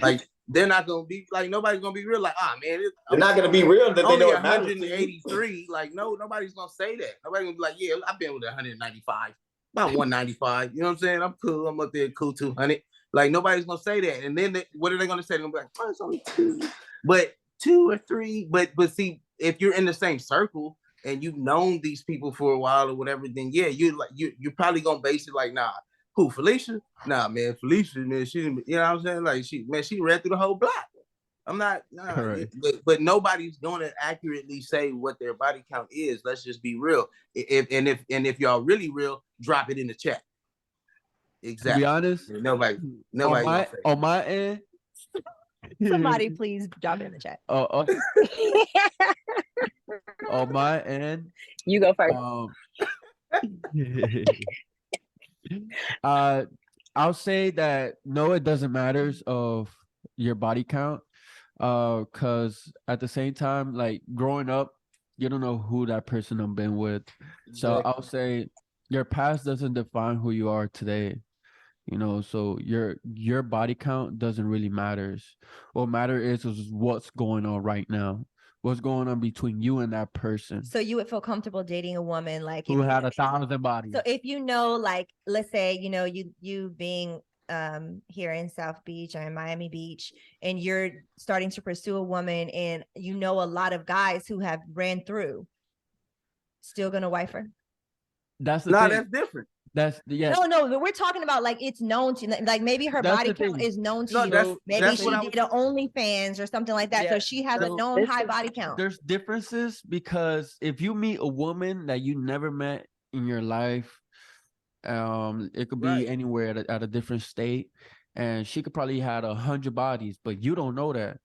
Like they're not gonna be like, nobody's gonna be real. Like, man, they're not gonna be real. That they know 183. Like, nobody's gonna say that. Nobody's gonna be like, yeah, I've been with 195, about 195. You know what I'm saying? I'm cool. I'm up there, cool 200. Like, nobody's gonna say that. And then what are they gonna say? They're gonna be like, oh, it's only 2, but 2 or 3. But see, if you're in the same circle and you've known these people for a while or whatever, then yeah, you're probably gonna base it like, nah. Who, Felicia? Nah, man, Felicia, man, she, you know what I'm saying? Like, she ran through the whole block. I'm not, Correct. but nobody's going to accurately say what their body count is. Let's just be real. If y'all really real, drop it in the chat. Exactly. To be honest, nobody on my end. Somebody please drop it in the chat. On my end, you go first. I'll say that no, it doesn't matter of your body count, because at the same time, like growing up, you don't know who that person have been with. So I'll say your past doesn't define who you are today. So your body count doesn't really matter. What matters is what's going on right now. What's going on between you and that person. So you would feel comfortable dating a woman like who had 1,000 bodies. So if like, let's say, you being here in South Beach or in Miami Beach, and you're starting to pursue a woman, and a lot of guys who have ran through, still gonna wife her? That's the thing. That's different. No, but we're talking about like it's known to, like maybe her body count is known to you. Maybe she did an OnlyFans or something like that. Yeah. So she has a known high body count. There's differences, because if you meet a woman that you never met in your life, it could be anywhere at a different state, and she could probably had 100 bodies, but you don't know that.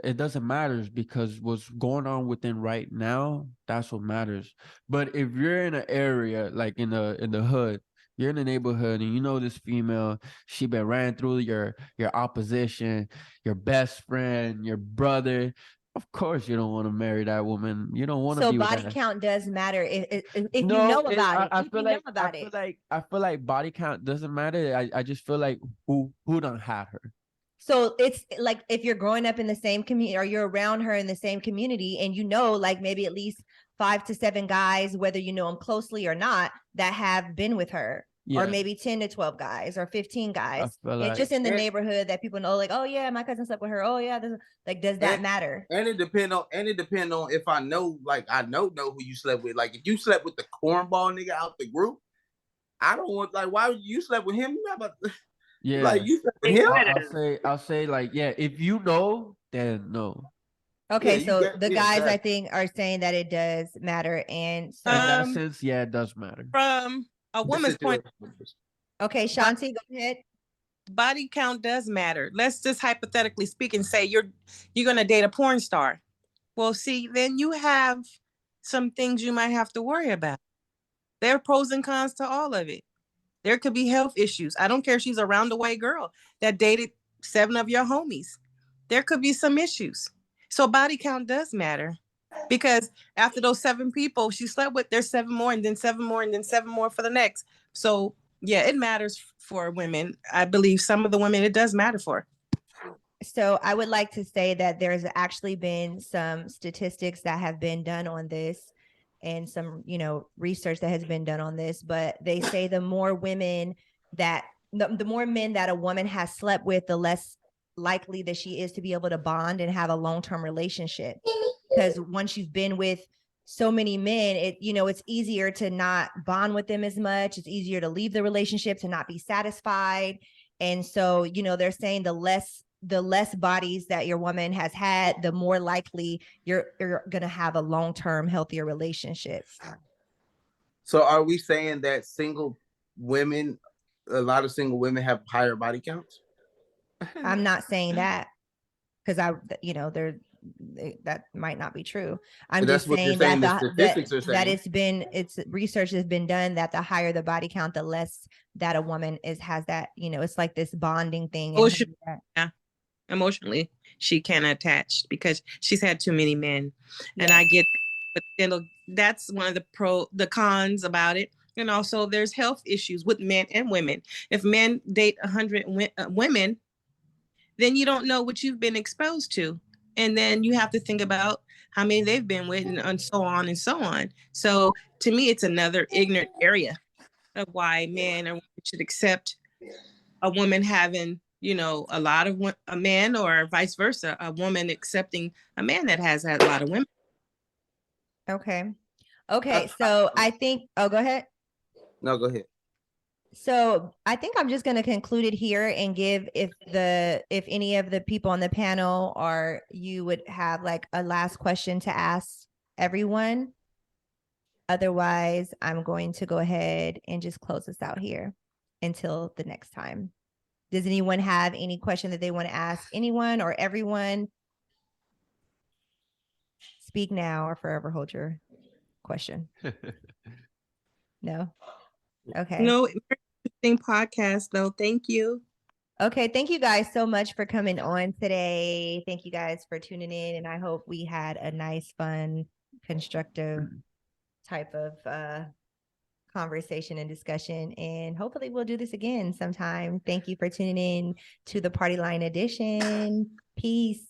It doesn't matter, because what's going on within right now, that's what matters. But if you're in an area like in the hood, you're in the neighborhood, and this female, she been ran through your opposition, your best friend, your brother. Of course, you don't want to marry that woman. You don't want to be with her. So body count does matter if you know about it. I feel like body count doesn't matter. I just feel like who done had her. So it's like if you're growing up in the same community, or you're around her in the same community, and like maybe at least 5 to 7 guys, whether you know them closely or not, that have been with her, or maybe 10 to 12 guys or 15 guys, and just in the neighborhood that people know, like, oh yeah, my cousin slept with her. Oh yeah, does that matter? And it depend on if I know, like I know who you slept with. Like if you slept with the cornball nigga out the group, I don't want, like, why would you slept with him? You not about Yeah, like you slept with him. I'll say like, yeah, if you know, then no. Okay, so the guys, I think, are saying that it does matter, and so in that sense, yeah, it does matter from a woman's point. Okay, Shanti, go ahead. Body count does matter. Let's just hypothetically speak and say you're going to date a porn star. Well, see, then you have some things you might have to worry about. There are pros and cons to all of it. There could be health issues. I don't care if she's a roundaway girl that dated 7 of your homies. There could be some issues. So body count does matter, because after those 7 people she slept with, there's 7 more, and then 7 more, and then 7 more for the next. So yeah, it matters for women. I believe some of the women it does matter for. So I would like to say that there's actually been some statistics that have been done on this, and some, research that has been done on this, but they say the more men that a woman has slept with, the less likely that she is to be able to bond and have a long-term relationship. Because once you've been with so many men, it's easier to not bond with them as much. It's easier to leave the relationship, to not be satisfied. And so, they're saying the less bodies that your woman has had, the more likely you're going to have a long-term healthier relationship. So are we saying that a lot of single women have higher body counts? I'm not saying that, because that might not be true. I'm just saying that research has been done that the higher the body count, the less that a woman has that, it's like this bonding thing. Emotionally, she can't attach because she's had too many men. And I get, but that's one of the cons about it. And also there's health issues with men and women. If men date 100 women, then you don't know what you've been exposed to. And then you have to think about how many they've been with, and so on and so on. So to me, it's another ignorant area of why men or women should accept a woman having, a lot of a man, or vice versa, a woman accepting a man that has had a lot of women. Okay. So I think, go ahead. No, go ahead. So I think I'm just going to conclude it here and give if any of the people on the panel or you would have like a last question to ask everyone. Otherwise, I'm going to go ahead and just close this out here until the next time. Does anyone have any question that they want to ask anyone or everyone? Speak now or forever hold your question. No? Okay. No, interesting podcast though. Thank you. Okay, thank you guys so much for coming on today. Thank you guys for tuning in, and I hope we had a nice, fun, constructive type of conversation and discussion. And hopefully we'll do this again sometime. Thank you for tuning in to the PartyLine Edition. Peace.